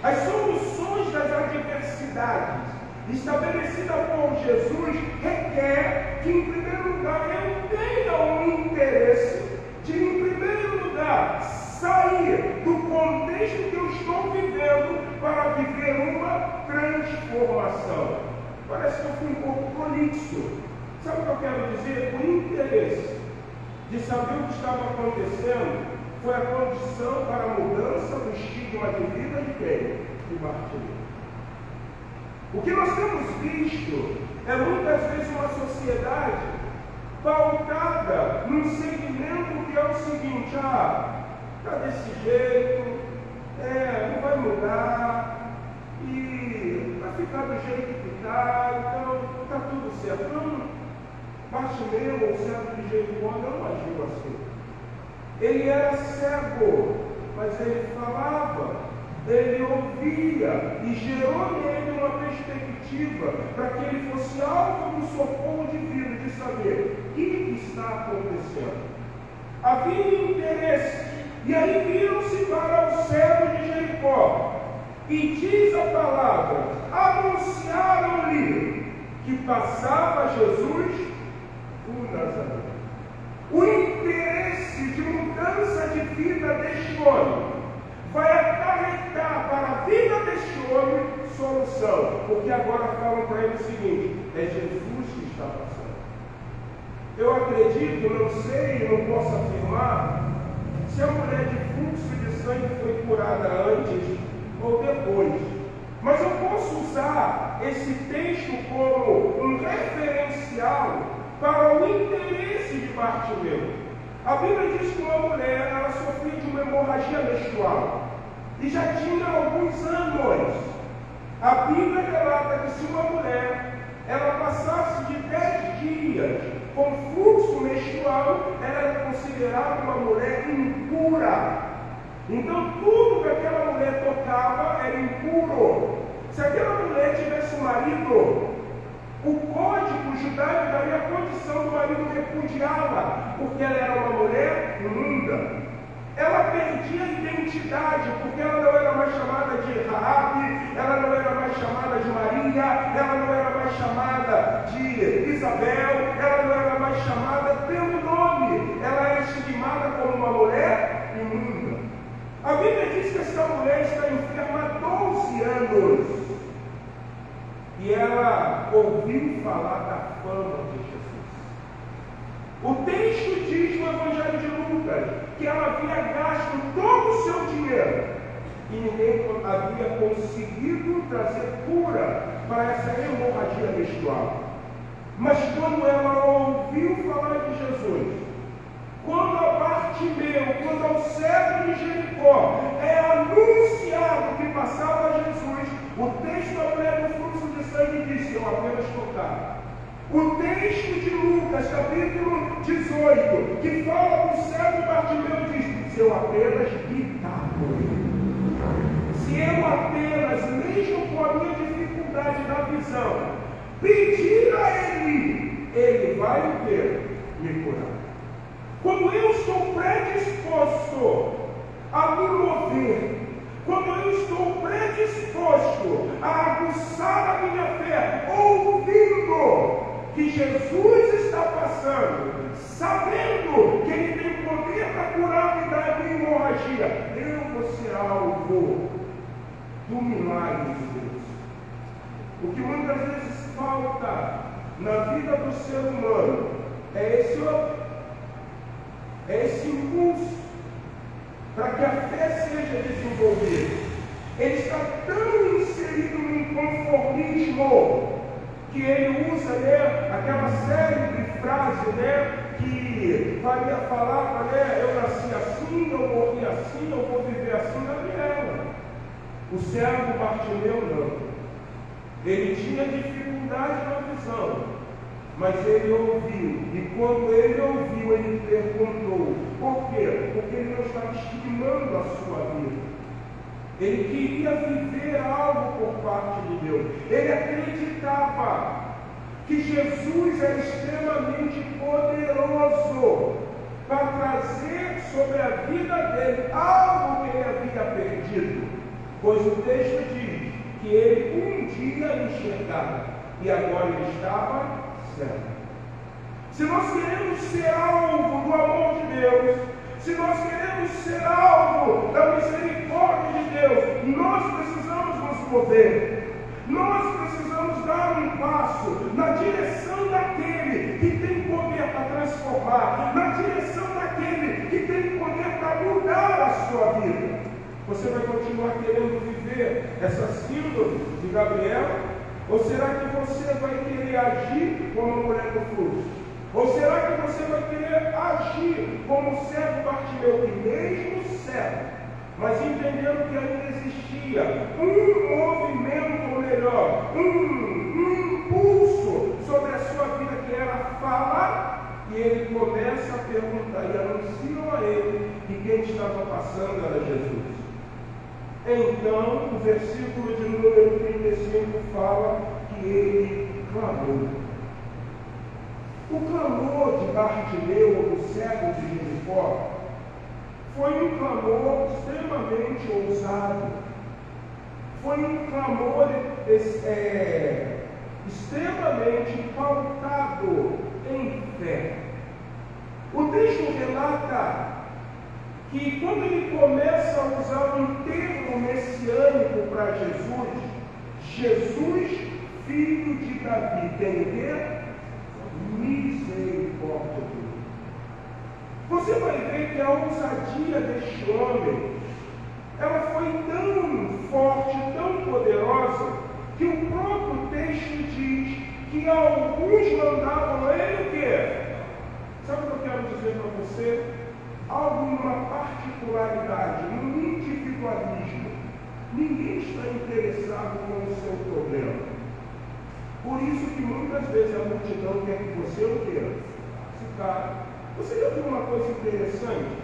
As soluções das adversidades estabelecida por Jesus requer que, em primeiro lugar, eu tenha um interesse de, em primeiro lugar, sair do contexto que eu estou vivendo para viver uma transformação. Parece que eu fui um pouco prolixo. Sabe o que eu quero dizer? O interesse de saber o que estava acontecendo foi a condição para a mudança do estigma de vida de quem? De Bartimeu. O que nós temos visto é muitas vezes uma sociedade pautada num segmento que é o seguinte: está desse jeito, não vai mudar, e vai ficar do jeito que está, então está tudo certo. Não, Bartimeu, o cego de Jericó, não agiu assim. Ele era cego, mas ele falava, ele ouvia e gerou nele uma perspectiva para que ele fosse alvo do socorro divino, de saber o que está acontecendo. Havia interesse, e aí viram-se para o cego de Jericó, e diz a palavra, anunciaram-lhe que passava Jesus o Nazareno. O interesse de mudança de vida deste homem vai acarretar para a vida deste homem solução, porque agora falam para ele o seguinte: é Jesus que está passando. Eu acredito, não sei, não posso afirmar se a mulher de fluxo de sangue foi curada antes ou depois, mas eu posso usar esse texto como um referencial para o interesse de Bartimeu. A Bíblia diz que uma mulher, ela sofria de uma hemorragia menstrual e já tinha alguns anos. A Bíblia relata que se uma mulher ela passasse de 10 dias com fluxo menstrual, ela era considerada uma mulher impura. Então tudo que aquela mulher tocava era impuro. Se aquela mulher tivesse um marido, o código judaico daria a condição do marido repudiá-la, porque ela era uma mulher imunda. Ela perdia a identidade, porque ela não era mais chamada de Raabe, ela não era mais chamada de Maria, ela não era mais chamada de Isabel, ela não era mais chamada pelo nome, ela era estimada como uma mulher imunda. A Bíblia diz que essa mulher está enferma há 12 anos. E ela ouviu falar da fama de Jesus. O texto diz no Evangelho de Lucas que ela havia gasto todo o seu dinheiro e ninguém havia conseguido trazer cura para essa hemorragia menstrual. Mas quando ela ouviu falar de Jesus, quando a Bartimeu, quando ao cego de Jericó é anunciado que passava Jesus, o texto da mulher do fluxo de sangue diz: eu apenas tocar. O texto de Lucas, capítulo 18, que fala do cego de Bartimeu, diz: se eu apenas gritar por ele. Se eu apenas, mesmo com a minha dificuldade da visão, pedir a ele vai o quê? Me curar. Quando eu estou predisposto a me mover, quando eu estou predisposto a aguçar a minha fé, ouvindo que Jesus está passando, sabendo que Ele tem poder para curar e dar a minha hemorragia, eu vou ser alvo do milagre de Deus. O que muitas vezes falta na vida do ser humano é esse impulso para que a fé seja desenvolvida. Ele está tão inserido no conformismo que ele usa aquela célebre frase que falava, eu nasci assim, eu morri assim, eu vou viver assim, Gabriela. O cego Bartimeu não. Ele tinha dificuldade na visão, mas ele ouviu, e quando ele ouviu, ele perguntou. Por quê? Porque ele não estava estimando a sua vida. Ele queria viver algo por parte de Deus. Ele acreditava que Jesus era extremamente poderoso para trazer sobre a vida dele algo que ele havia perdido. pois o texto diz que ele um dia enxergava e agora ele estava cego. Se nós queremos ser alvo do amor de Deus, se nós queremos ser alvo da misericórdia de Deus, nós precisamos nos mover. Nós precisamos dar um passo na direção daquele que tem poder para transformar, na direção daquele que tem poder para mudar a sua vida. Você vai continuar querendo viver essa síndrome de Gabriel? Ou será que você vai querer agir como a mulher do fluxo? Ou será que você vai querer agir como o cego Bartimeu, que mesmo cego, mas entendendo que ainda existia um movimento, ou melhor, um impulso sobre a sua vida, que era falar, e ele começa a perguntar, e anunciam a ele que quem estava passando era Jesus. Então, o versículo de número 35 fala que ele clamou. O clamor de Bartimeu, ou do cego de Jericó, foi um clamor extremamente ousado. Foi um clamor extremamente pautado em fé. O texto relata que quando ele começa a usar um termo messiânico para Jesus, Jesus, filho de Davi, tem o quê? Misericórdia de Deus. Você vai ver que a ousadia deste homem, ela foi tão forte, tão poderosa, que o próprio texto diz que alguns mandavam ele o quê? Sabe o que eu quero dizer para você? Alguma particularidade, um individualismo. Ninguém está interessado com o seu problema. Por isso que muitas vezes a multidão quer que você o queira. Você já viu uma coisa interessante?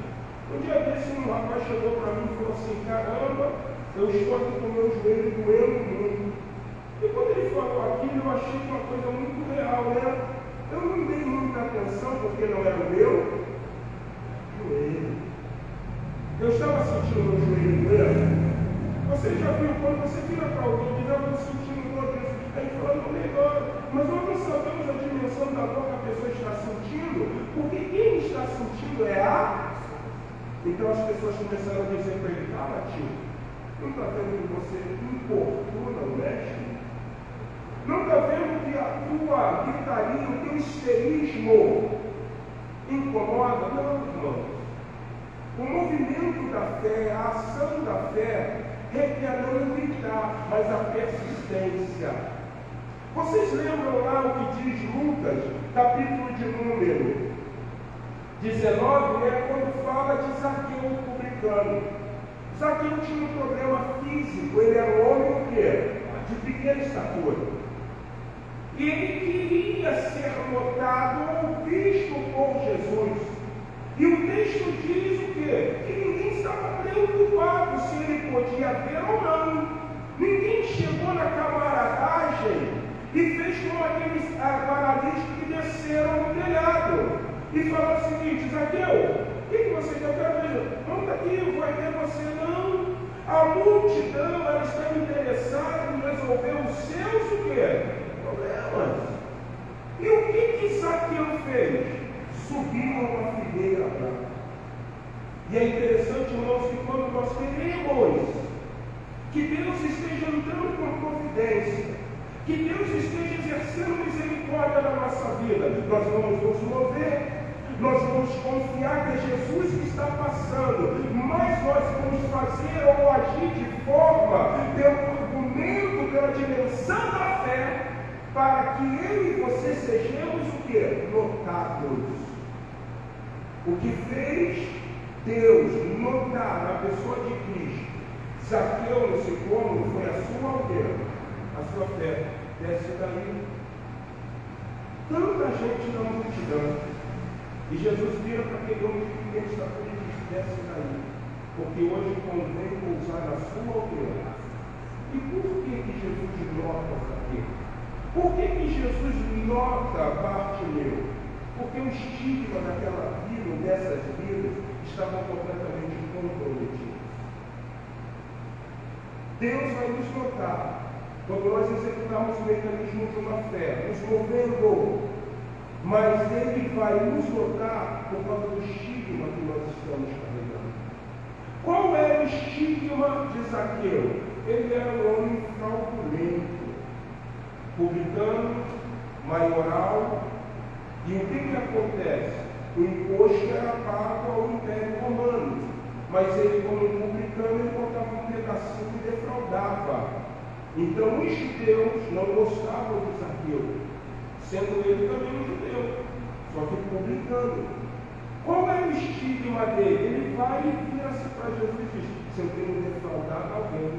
Um dia desse um rapaz chegou para mim e falou assim, caramba, eu estou aqui com o meu joelho doendo muito. E quando ele falou aquilo, eu achei uma coisa muito real, né? Eu não dei muita atenção porque não era o meu joelho. Eu estava sentindo o meu joelho doendo. Você já viu quando você vira para alguém e diz, eu estou sentindo dor desse? Aí fala, não melhora. Mas nós não sabemos a dimensão da dor que a pessoa está sentindo, porque quem está sentindo é a. Então as pessoas começaram a dizer para ele, fala, tio, não está vendo que você importuna o mestre? Não está vendo que a tua gritaria, o teu histerismo incomoda? Não, irmãos. O movimento da fé, a ação da fé, requer não gritar, mas a persistência. Vocês lembram lá o que diz Lucas, capítulo de número 19, né, quando fala de Zaqueu, o publicano. Zaqueu tinha um problema físico, ele era um homem o quê? De pequena estatura. E ele queria ser notado ou visto por Jesus. E o texto diz o quê? Que ninguém estava preocupado se ele podia ver ou não. Ninguém chegou na camaradagem e fez como aqueles paralíticos que desceram no telhado e falaram o seguinte, Zaqueu, o que você quer? Eu quero ver, vamos daqui, eu vou ver você. Não. A multidão, ela está interessada em resolver os seus o quê? Problemas. E o que Zaqueu fez? Subiu a uma figueira branca. E é interessante, irmãos, que quando nós queremos que Deus esteja entrando com providência, que Deus esteja exercendo misericórdia na nossa vida, nós vamos nos mover, nós vamos confiar que é Jesus que está passando, mas nós vamos fazer ou agir de forma, pelo argumento, pela dimensão da fé, para que eu e você sejamos o quê? Notados. O que fez Deus notar na pessoa de Cristo, Zaqueu nesse cômodo, foi a sua aldeia, a sua fé. Desce daí. Tanta gente na multidão. E Jesus vira para aquele homem que ninguém está por ele e diz, desce daí. Porque hoje convém pousar na sua aldeia. E por que Jesus nota Zaqueu? Por que Jesus nota Bartimeu? Porque o estigma daquela vida, dessas vidas, estavam completamente comprometidos. Deus vai nos notar quando nós executarmos o mecanismo de uma fé, nos movendo, mas Ele vai nos notar por causa do estigma que nós estamos carregando. Qual é o estigma de Zaqueu? Ele era um homem fraudulento, publicano, maioral, e o que acontece? O imposto era pago ao Império Romano, mas ele, como publicano, ele botava um pedacinho e defraudava. Então os judeus não gostavam de Zaqueu, sendo ele também um judeu, só que publicano. Qual é o estigma dele? Ele vai e vira-se para Jesus e diz: se eu tenho defraudado alguém,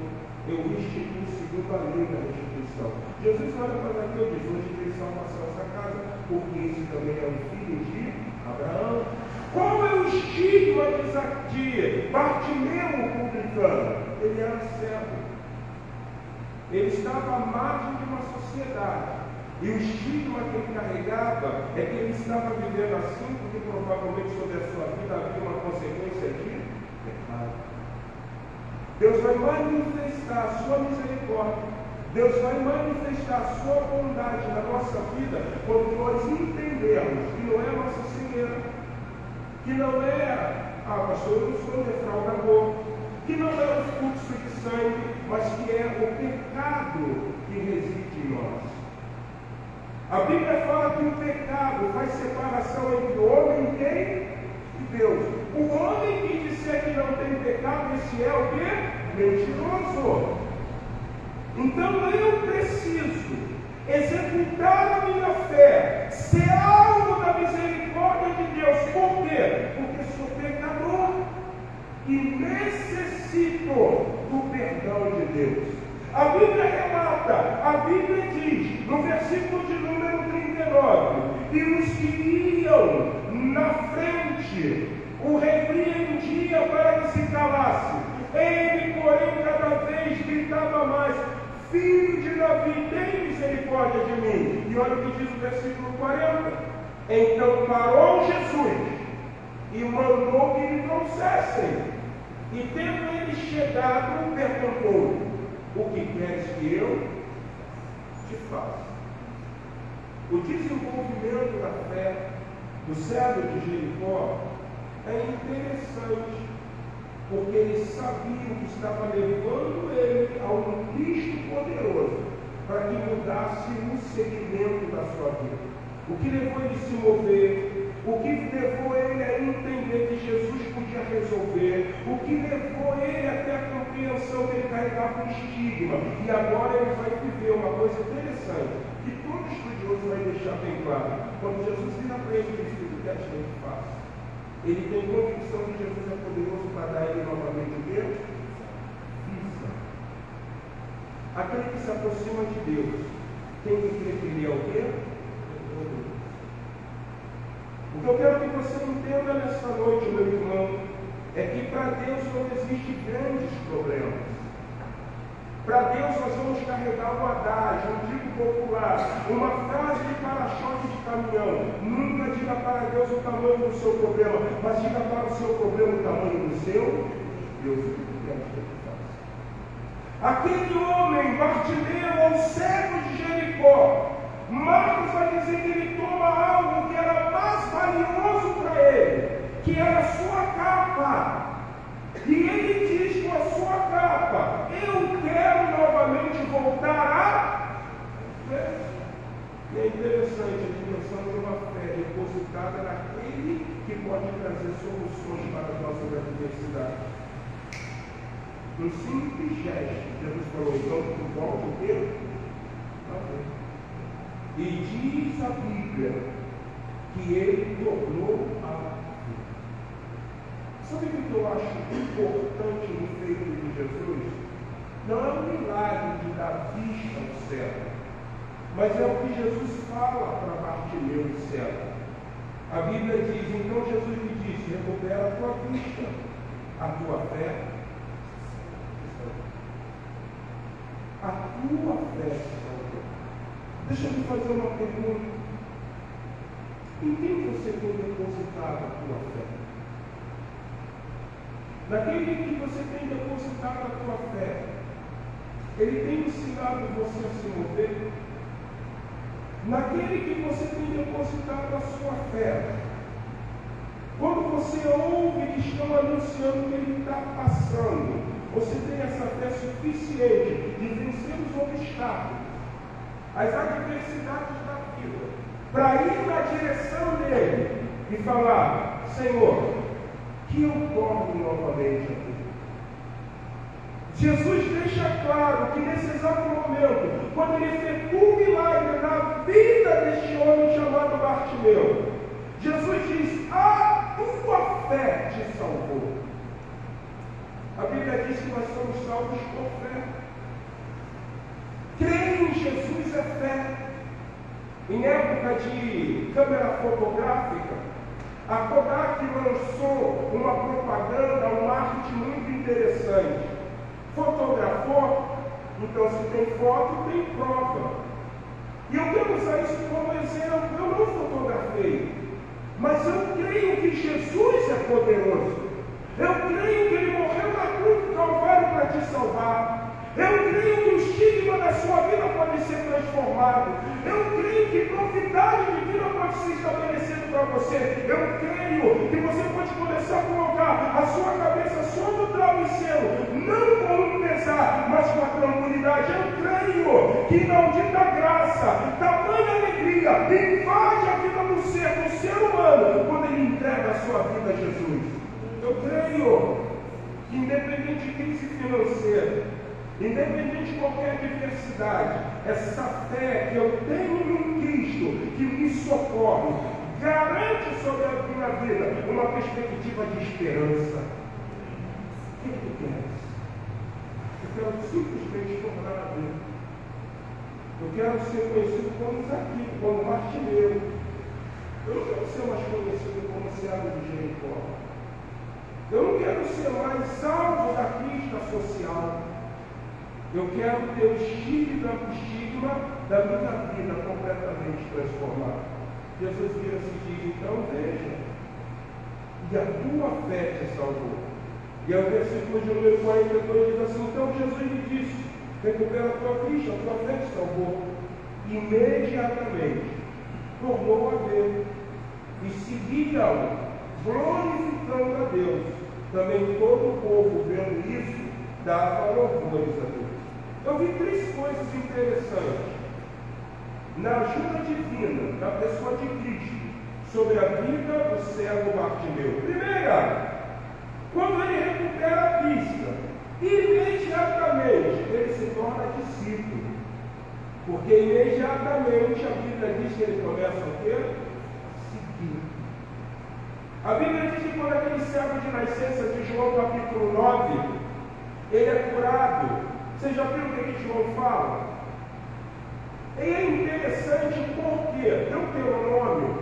eu restituo segundo a lei da restituição. Jesus olha para Zaqueu e diz: hoje tem salvação nessa casa, porque esse também é um filho de Abraão. Qual é o estigma de Bartimeu, o publicano? Ele era cego. Ele estava à margem de uma sociedade. E o estigma que ele carregava é que ele estava vivendo assim, porque provavelmente sobre a sua vida havia uma consequência de pecado. Deus vai manifestar a sua misericórdia. Deus vai manifestar a sua bondade na nossa vida quando nós entendermos que não é a nossa cegueira, que não é, pastor, eu não sou defraudador, que não é o fluxo de sangue, mas que é o pecado que reside em nós. A Bíblia fala que o pecado faz separação entre o homem e Deus. O homem que disser que não tem pecado, esse é o quê? Mentiroso. Então eu preciso executar a minha fé, ser alvo da misericórdia de Deus. Por quê? Porque sou pecador e necessito do perdão de Deus. A Bíblia relata, a Bíblia diz, no versículo de número 39, que os que iam na frente o repreendia para que se calasse. Ele, porém, cada vez gritava mais: Filho de Davi, tem misericórdia de mim. E olha o que diz o versículo 40. Então parou Jesus e mandou que lhe trouxessem. E tendo ele chegado, perguntou: o que queres que eu te faça? O desenvolvimento da fé do cego de Jericó é interessante, porque ele sabia que estava levando ele a um Cristo poderoso para que mudasse o segmento da sua vida. O que levou ele a se mover, o que levou ele a entender que Jesus podia resolver, o que levou ele até a compreensão que ele carregava um estigma. E agora ele vai viver uma coisa interessante, que todo estudioso vai deixar bem claro. Quando Jesus vira para ele e diz: o que queres que eu te faça? Ele tem convicção que Jesus é poderoso para dar a ele novamente o quê? Vista. Aquele que se aproxima de Deus tem que crer que ele é o quê? O que eu quero que você entenda nesta noite, meu irmão, é que para Deus não existe grandes problemas. Para Deus nós vamos carregar um adágio, um dito popular, uma frase de para-choque de caminhão. Nunca diga para Deus o tamanho do seu problema, mas diga para o seu problema o tamanho do seu Deus. O que quer que ele faça? Aquele homem, Bartimeu, o cego de Jericó, Marcos vai dizer que ele toma algo que era mais valioso para ele, que era a sua capa. E ele diz com a sua capa: eu quero novamente voltar a fé. E é interessante a dimensão de uma fé depositada naquele que pode trazer soluções para as nossas adversidades. Um simples gesto, Jesus falou: então tu volta o quê? E diz a Bíblia que ele tornou a vida. Sabe o que eu acho importante no feito de Jesus? Não é o milagre de dar vista ao céu, mas é o que Jesus fala para Bartimeu do céu. A Bíblia diz: então Jesus lhe disse: recupera a tua vista, a tua fé. A tua fé. Deixa eu te fazer uma pergunta. Em quem você tem depositado a tua fé? Naquele que você tem depositado a tua fé, Ele tem ensinado você a se mover naquele que você tem depositado a sua fé. Quando você ouve que estão anunciando que ele está passando, você tem essa fé suficiente de vencer os obstáculos, as adversidades da vida, para ir na direção dele e falar: Senhor, que eu torne novamente a vida. Jesus deixa claro que nesse exato momento, quando ele efetua um milagre na vida deste homem chamado Bartimeu, Jesus diz: a tua fé te salvou. A Bíblia diz que nós somos salvos por fé. Crer em Jesus é fé. Em época de câmera fotográfica, a Kodak lançou uma propaganda, um marketing muito interessante. Fotografou, então se tem foto, tem prova. E eu quero usar isso como exemplo. Eu não fotografei, mas eu creio que Jesus é poderoso. Eu creio que ele morreu na cruz do Calvário para te salvar. Eu creio que o estigma da sua vida pode ser transformado. Eu creio que novidade de vida pode ser estabelecida para você. Eu creio que você pode começar a colocar a sua cabeça sobre o travesseiro, não com um pesar, mas com a tranquilidade. Eu creio que na maldita graça, tamanha alegria, invade a vida do ser humano, quando ele entrega a sua vida a Jesus. Eu creio que, independente de crise financeira, independente de qualquer adversidade, essa fé que eu tenho em Cristo, que me socorre, garante sobre a minha vida uma perspectiva de esperança. O que tu queres? Eu quero simplesmente tornar a vida. Eu quero ser conhecido como Zaqueu, como Bartimeu. Eu não quero ser mais conhecido como Servo de Jericó. Eu não quero ser mais salvo da crista social. Eu quero ter o estigma da minha vida completamente transformado. Jesus vira-se e diz: então veja, e a tua fé te salvou. E aí o versículo de número 42 diz assim: então Jesus lhe disse: recupera a tua vista, a tua fé te salvou. Imediatamente tornou a ver e seguia-o, glorificando a Deus. Também todo o povo, vendo isso, dava louvores a Deus. Eu vi três coisas interessantes na ajuda divina da pessoa de Cristo sobre a vida do servo Bartimeu. Primeira, quando ele recupera a vista, imediatamente ele se torna discípulo. Porque imediatamente a Bíblia diz que ele começa a quê? Seguir. A Bíblia diz que quando aquele servo de nascença de João capítulo 9, ele é curado. Você já viu o que João fala? E é interessante porque Deuteronômio,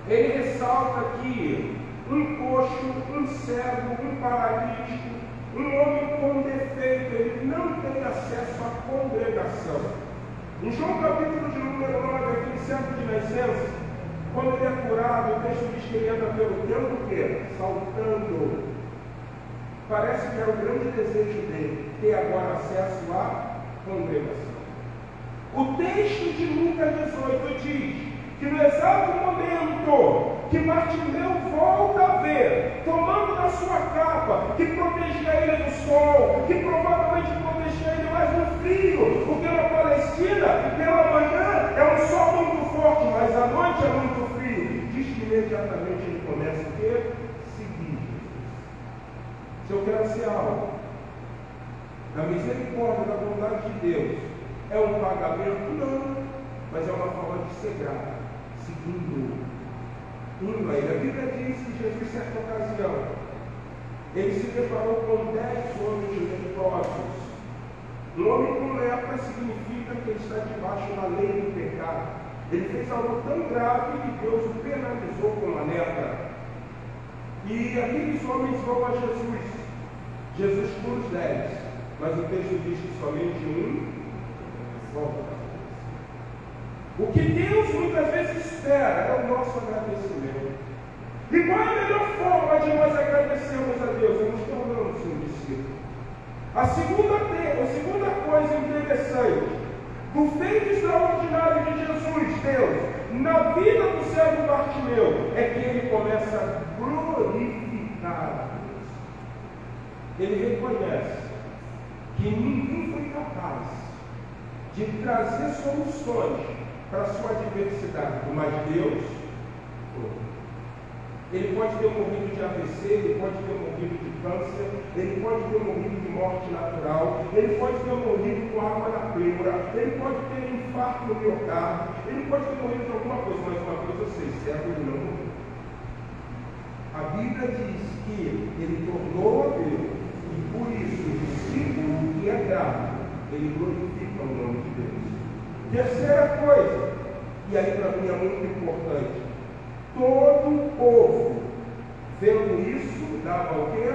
ele ressalta que um coxo, um cego, um paralítico, um homem com defeito, ele não tem acesso à congregação. Em João capítulo de número 9, aquele servo de nascença, quando ele é curado, o texto diz que ele anda pelo templo, o quê? Saltando. Parece que era o grande desejo dele, ter agora acesso à congregação. O texto de Lucas 18 diz que no exato momento que Bartimeu volta a ver, tomando da sua capa, que protegia ele do sol, que provavelmente protegia ele mais do frio, porque na Palestina, pela manhã é um sol muito forte, mas à noite é muito frio. Diz que imediatamente ele começa a ter seguir. Se eu quero ser alvo da misericórdia, da bondade de Deus, é um pagamento? Não, mas é uma forma de ser grato, seguindo, indo a ele. A Bíblia diz que Jesus, em certa ocasião, ele se deparou com 10 homens leprosos. Um homem com lepra significa que ele está debaixo da lei do pecado. Ele fez algo tão grave que Deus o penalizou com a lepra. E aqueles homens vão a Jesus. Jesus cura os 10, mas o texto diz que somente um volta. O que Deus muitas vezes espera é o nosso agradecimento. E qual é a melhor forma de nós agradecermos a Deus? É nos tornando um discípulo. O segundo coisa interessante. Do feito extraordinário de Jesus, Deus, na vida do cego Bartimeu, é que ele começa a glorificar a Deus. Ele reconhece que ninguém foi capaz de trazer soluções para a sua adversidade, mas Deus foi. Ele pode ter morrido de AVC, ele pode ter morrido de câncer, ele pode ter morrido de morte natural, ele pode ter morrido com água na pleura, ele pode ter infarto no miocárdio, ele pode ter morrido de alguma coisa, mas uma coisa eu sei, cego ele não morreu. A Bíblia diz que ele tornou a ver, e por isso o discípulo que é grato, ele glorifica o nome de Deus. Terceira coisa, e aí para mim é muito importante, todo o povo, vendo isso, dava o quê?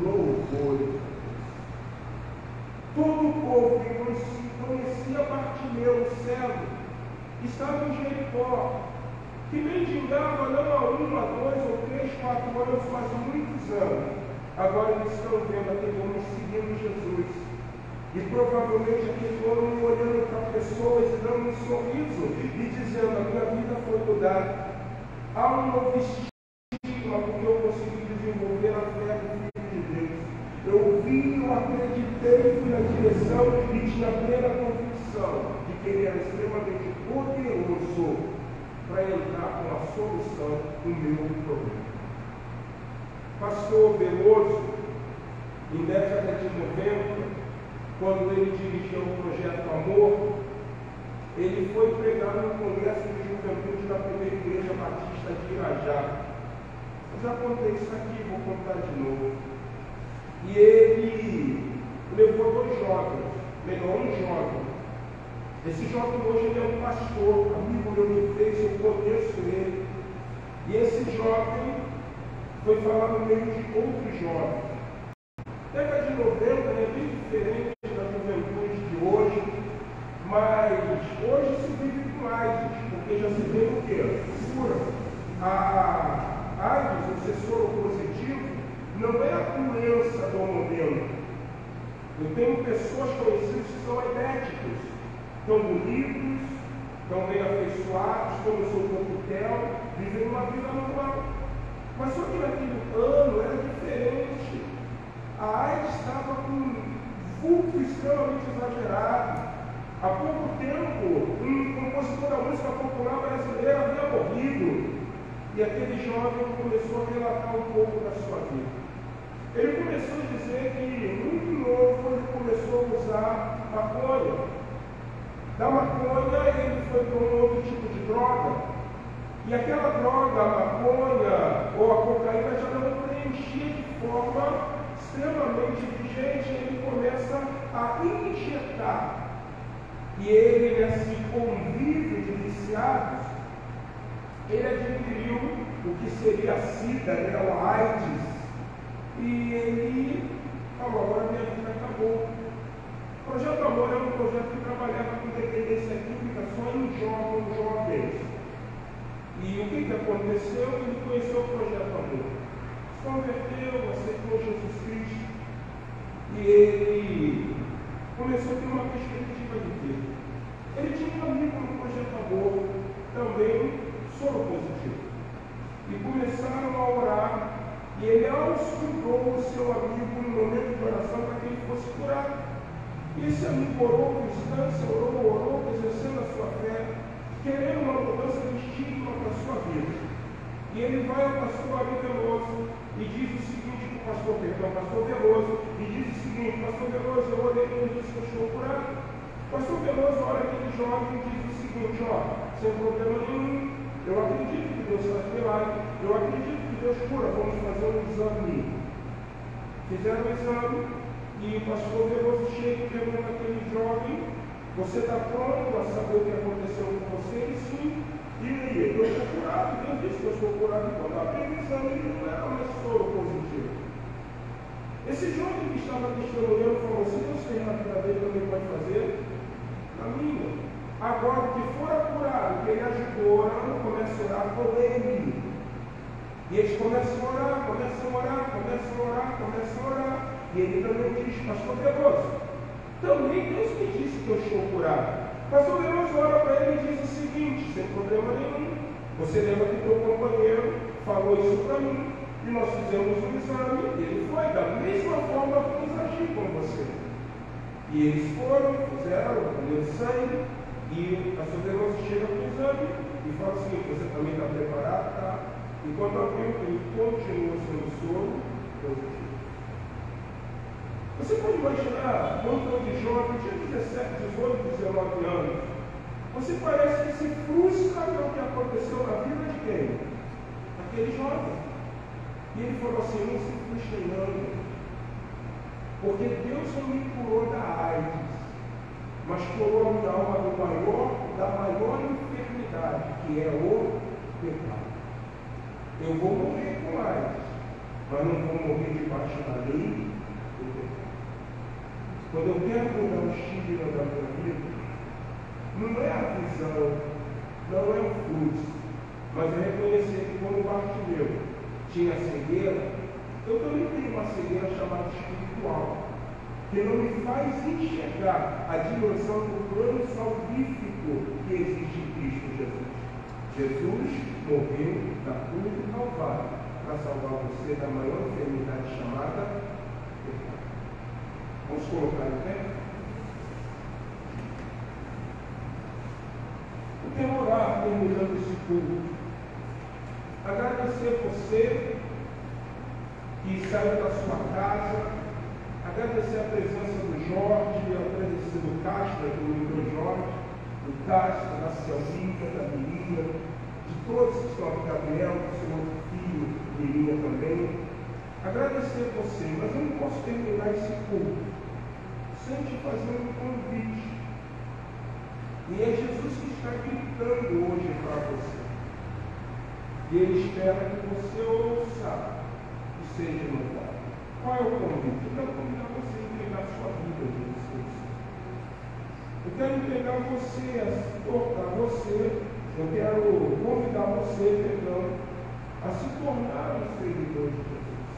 Louvor. Todo o povo que conhecia Bartimeu, o cego, estava em Jericó, que mendigava não há 1, a 2 ou 3, 4 anos, mas muitos anos. Agora eles estão vendo aquele homem seguindo Jesus. E provavelmente aquele homem olhando para pessoas e dando um sorriso e dizendo: a minha vida foi mudada. Há um novo estigma porque eu consegui desenvolver a fé do Filho de Deus. Eu vi, eu acreditei, fui na direção e tinha plena convicção de que ele era extremamente poderoso para entrar com a solução do meu problema. Pastor Veloso, em década de 90, quando ele dirigiu o Projeto Amor, ele foi pregar no Congresso de Juventude da Primeira Igreja Batista de Irajá. Eu já contei isso aqui, vou contar de novo. E ele levou 2 jovens, melhor, um jovem. Esse jovem hoje ele é um pastor, amigo meu do Face, eu conheço ele. E esse jovem foi falar no meio de outros jovens. Década de 90 é bem diferente da juventude de hoje, mas hoje se vive com AIDS, porque já se vê o quê? Cura. A AIDS, o ser soropositivo, não é a doença do momento. Eu tenho pessoas conhecidas que são idéticos, estão bonitos, estão bem afeiçoados, estão no seu coquetel, vivem uma vida normal. Mas só que naquele ano era diferente. A AIDS estava com um vulto extremamente exagerado. Há pouco tempo, um compositor da música popular brasileira havia morrido. E aquele jovem começou a relatar um pouco da sua vida. Ele começou a dizer que, muito novo, ele começou a usar maconha. Da maconha, ele foi para um outro tipo de droga. E aquela droga, a maconha ou a cocaína, já não preenchia de forma extremamente vigente. Ele começa a injetar. E ele, nesse convívio de viciados, ele adquiriu o que seria a SIDA, né, o AIDS. E ele falou: agora minha vida acabou. O Projeto Amor era um projeto que trabalhava com dependência química só em jovens. E o que aconteceu? Ele conheceu o Projeto Amor. Se converteu, aceitou Jesus Cristo. E ele começou a ter uma perspectiva de vida. Ele tinha um amigo no Projeto Amor, também soropositivo. E começaram a orar. E ele auscultou o seu amigo no momento de oração para que ele fosse curado. E esse amigo orou com instância, orou, exercendo a sua fé, querendo uma mudança de estigma para a sua vida. E ele vai ao pastor Ari Veloso e diz o seguinte para o pastor Veloso, e diz o seguinte: pastor Veloso, eu orei e ele disse que eu estou curado. O pastor Veloso olha aquele jovem e diz o seguinte: sem problema nenhum, eu acredito que Deus faz milagre, eu acredito que Deus cura, vamos fazer um exame. Fizeram o exame e o pastor Veloso chega e pergunta àquele jovem: você está pronto a saber o que aconteceu com você? E sim. E aí, eu estou curado, Deus disse que eu estou curado. E quando abri o exame, ele não era mais soro positivo. Esse jovem que estava testemunhando falou: se Deus fez na vida dele, também pode fazer na minha. Agora que fora curado, que ele ajudou orando, começa a orar por ele. E eles começam a orar. E ele também diz: pastor Veloso, Também Deus me disse que eu estou curado. Pastor Veloso ora para ele e diz o seguinte, sem problema nenhum. Você lembra que teu companheiro falou isso para mim, e nós fizemos um exame, e ele foi, da mesma forma vamos agir com você. E eles foram, fizeram, colheram sangue, e a Pastor Veloso chega para o exame e fala assim, você também está preparado? Tá? E quando abriu, ele continua sendo soro positivo. Você pode imaginar, quando de jovem, tinha 17, 18, 19 anos, você parece que se frustra pelo que aconteceu na vida de quem? Aquele jovem. E ele falou assim, não se frustre não, porque Deus não me curou da AIDS, mas curou a minha alma da maior enfermidade, que é o pecado. Eu vou morrer com AIDS, mas não vou morrer debaixo da lei do pecado. Quando eu quero mudar o estilo da minha vida, não é a visão, não é o fluxo, mas é reconhecer que quando o Bartimeu tinha cegueira, eu também tenho uma cegueira chamada espiritual, que não me faz enxergar a dimensão do plano salvífico que existe em Cristo Jesus. Jesus morreu na cruz do Calvário para salvar você da maior enfermidade chamada pecado. Vamos colocar em pé? Eu quero orar terminando esse culto. Agradecer você que saiu da sua casa, agradecer a presença do Jorge, agradecer do Castro, do Jorge, do Castro, da Celcinha, da Mirinha, de todos que estão aqui, Gabriel, do seu outro filho, Mirinha também. Agradecer você, mas eu não posso terminar esse culto sem te fazer um convite. E é Jesus que está gritando hoje para você. E Ele espera que você ouça e seja inovado. Qual é o convite? Eu quero convidar você a entregar a sua vida a Jesus. Eu quero entregar a você, eu quero convidar você, perdão, a se tornar um seguidor de Jesus.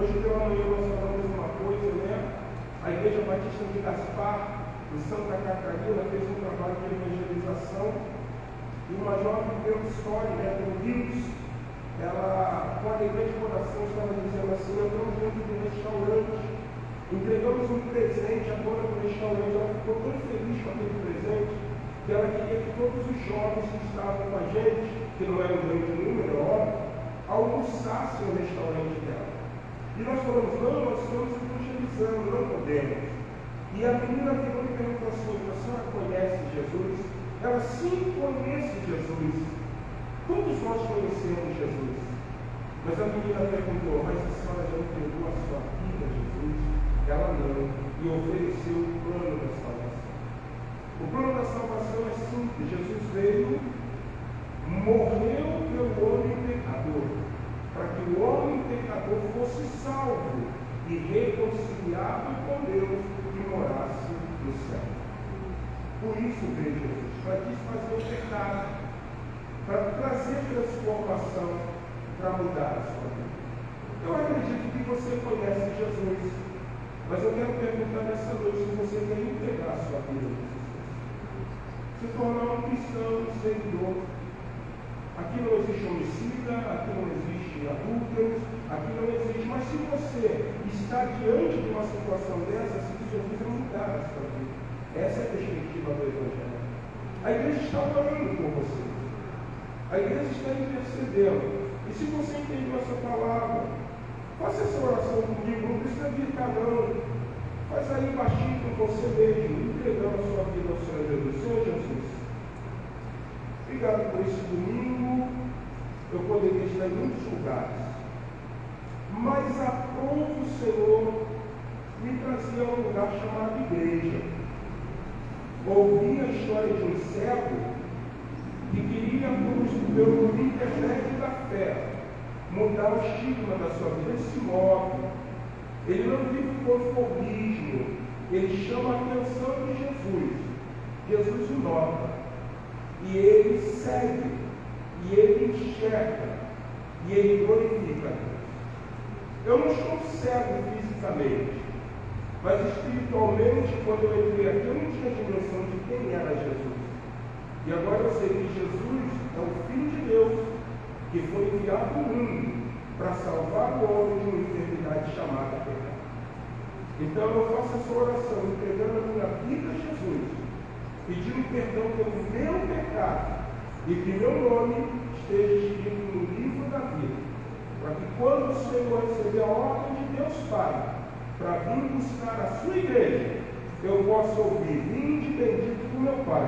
Hoje pela manhã nós falamos uma coisa, né? A Igreja Batista de Gaspar, de Santa Catarina, fez um trabalho de evangelização. E uma jovem deu história, né, do Rios, ela, com a alegria de coração, estava dizendo assim, entramos dentro do restaurante, entregamos um presente à dona do restaurante, ela ficou tão feliz com aquele presente, que ela queria que todos os jovens que estavam com a gente, que não era um grande número, óbvio, almoçassem no restaurante dela. E nós falamos, não, nós estamos evangelizando, não podemos. E a menina virou e perguntou assim, a senhora conhece Jesus? Ela sim conhece Jesus. Todos nós conhecemos Jesus. Mas a menina perguntou, mas a senhora já entregou a sua vida a Jesus? Ela não. E ofereceu o plano da salvação. O plano da salvação é simples. Jesus veio, morreu pelo homem pecador, para que o homem pecador fosse salvo e reconciliado com Deus e morasse no céu. Por isso veio Jesus, para desfazer o pecado, para trazer transformação, para mudar a sua vida. Eu acredito que você conhece Jesus, mas eu quero perguntar nessa noite se você quer entregar a sua vida a Jesus. Se tornar um cristão, um seguidor. Aqui não existe homicida, aqui não existe adúlteros, aqui não existe. Mas se você está diante de uma situação dessa, se Jesus vai mudar a sua vida. Essa é a perspectiva do Evangelho. A igreja está orando por você. A igreja está intercedendo. E se você entendeu essa palavra, faça essa oração comigo. Não precisa gritar não. Faz aí baixinho com você mesmo, entregando a sua vida ao Senhor Jesus. Senhor Jesus, obrigado por esse domingo. Eu poderia estar em muitos lugares, mas aprove o Senhor me trazer a um lugar chamado igreja. Ouvi a história de um cego que queria, pelo intermédio da fé, mudar o estigma da sua vida. Ele se move, ele não vive conformismo, ele chama a atenção de Jesus. Jesus o nota, e ele segue, e ele enxerga, e ele glorifica a Deus. Eu não estou cego fisicamente, Mas espiritualmente, quando eu entrei aqui, eu não tinha dimensão de quem era Jesus. E agora eu sei que Jesus é o Filho de Deus, que foi enviado ao mundo para salvar o homem de uma enfermidade chamada pecado. Então eu faço essa oração, entregando a minha vida a Jesus, pedindo perdão pelo meu pecado, e que meu nome esteja escrito no livro da vida, para que quando o Senhor receber a ordem de Deus Pai, para vir buscar a sua igreja, eu possa ouvir: vinde bendito do meu Pai,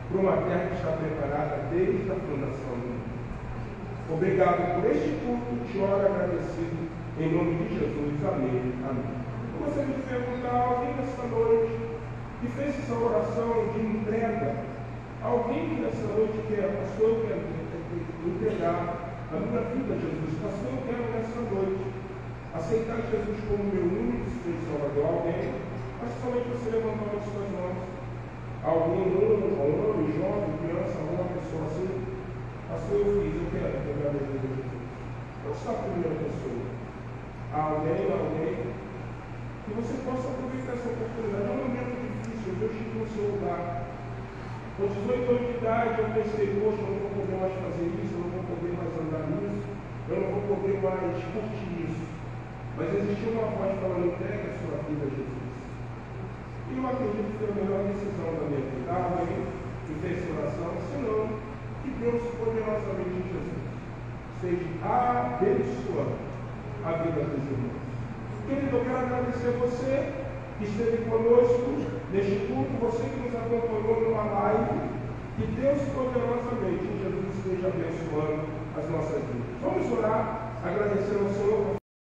para uma terra que está preparada desde a fundação do mundo. Obrigado por este culto, te oro agradecido, em nome de Jesus. Amém. Amém. Eu gostaria de perguntar a alguém nessa noite que fez essa oração de entrega, alguém que nessa noite quer: pastor, eu quero entregar a minha vida a Jesus, pastor, eu quero nessa noite aceitar Jesus como meu único Senhor e Salvador. Alguém? Mas somente você levantou as suas mãos. Alguém, homem, jovem, criança, uma pessoa assim: pastor, eu fiz, eu quero entregar a minha vida a Jesus. Onde está a primeira pessoa? Alguém, que você possa aproveitar essa oportunidade. É um momento difícil, eu estive no seu lugar. Com 18 anos de idade, eu pensei: poxa, eu não vou poder mais fazer isso, eu não vou poder mais andar nisso, eu não vou poder mais curtir isso. Mas existiu uma voz falando: entregue a sua vida a Jesus. E eu acredito que foi a melhor decisão da minha vida. Alguém que fez essa oração, senão que Deus poderosamente em Jesus esteja abençoando a vida dos irmãos. Querido, eu quero agradecer a você que esteve conosco neste culto, você que nos acompanhou numa live. Que Deus poderosamente em Jesus esteja abençoando as nossas vidas. Vamos orar, agradecendo ao Senhor.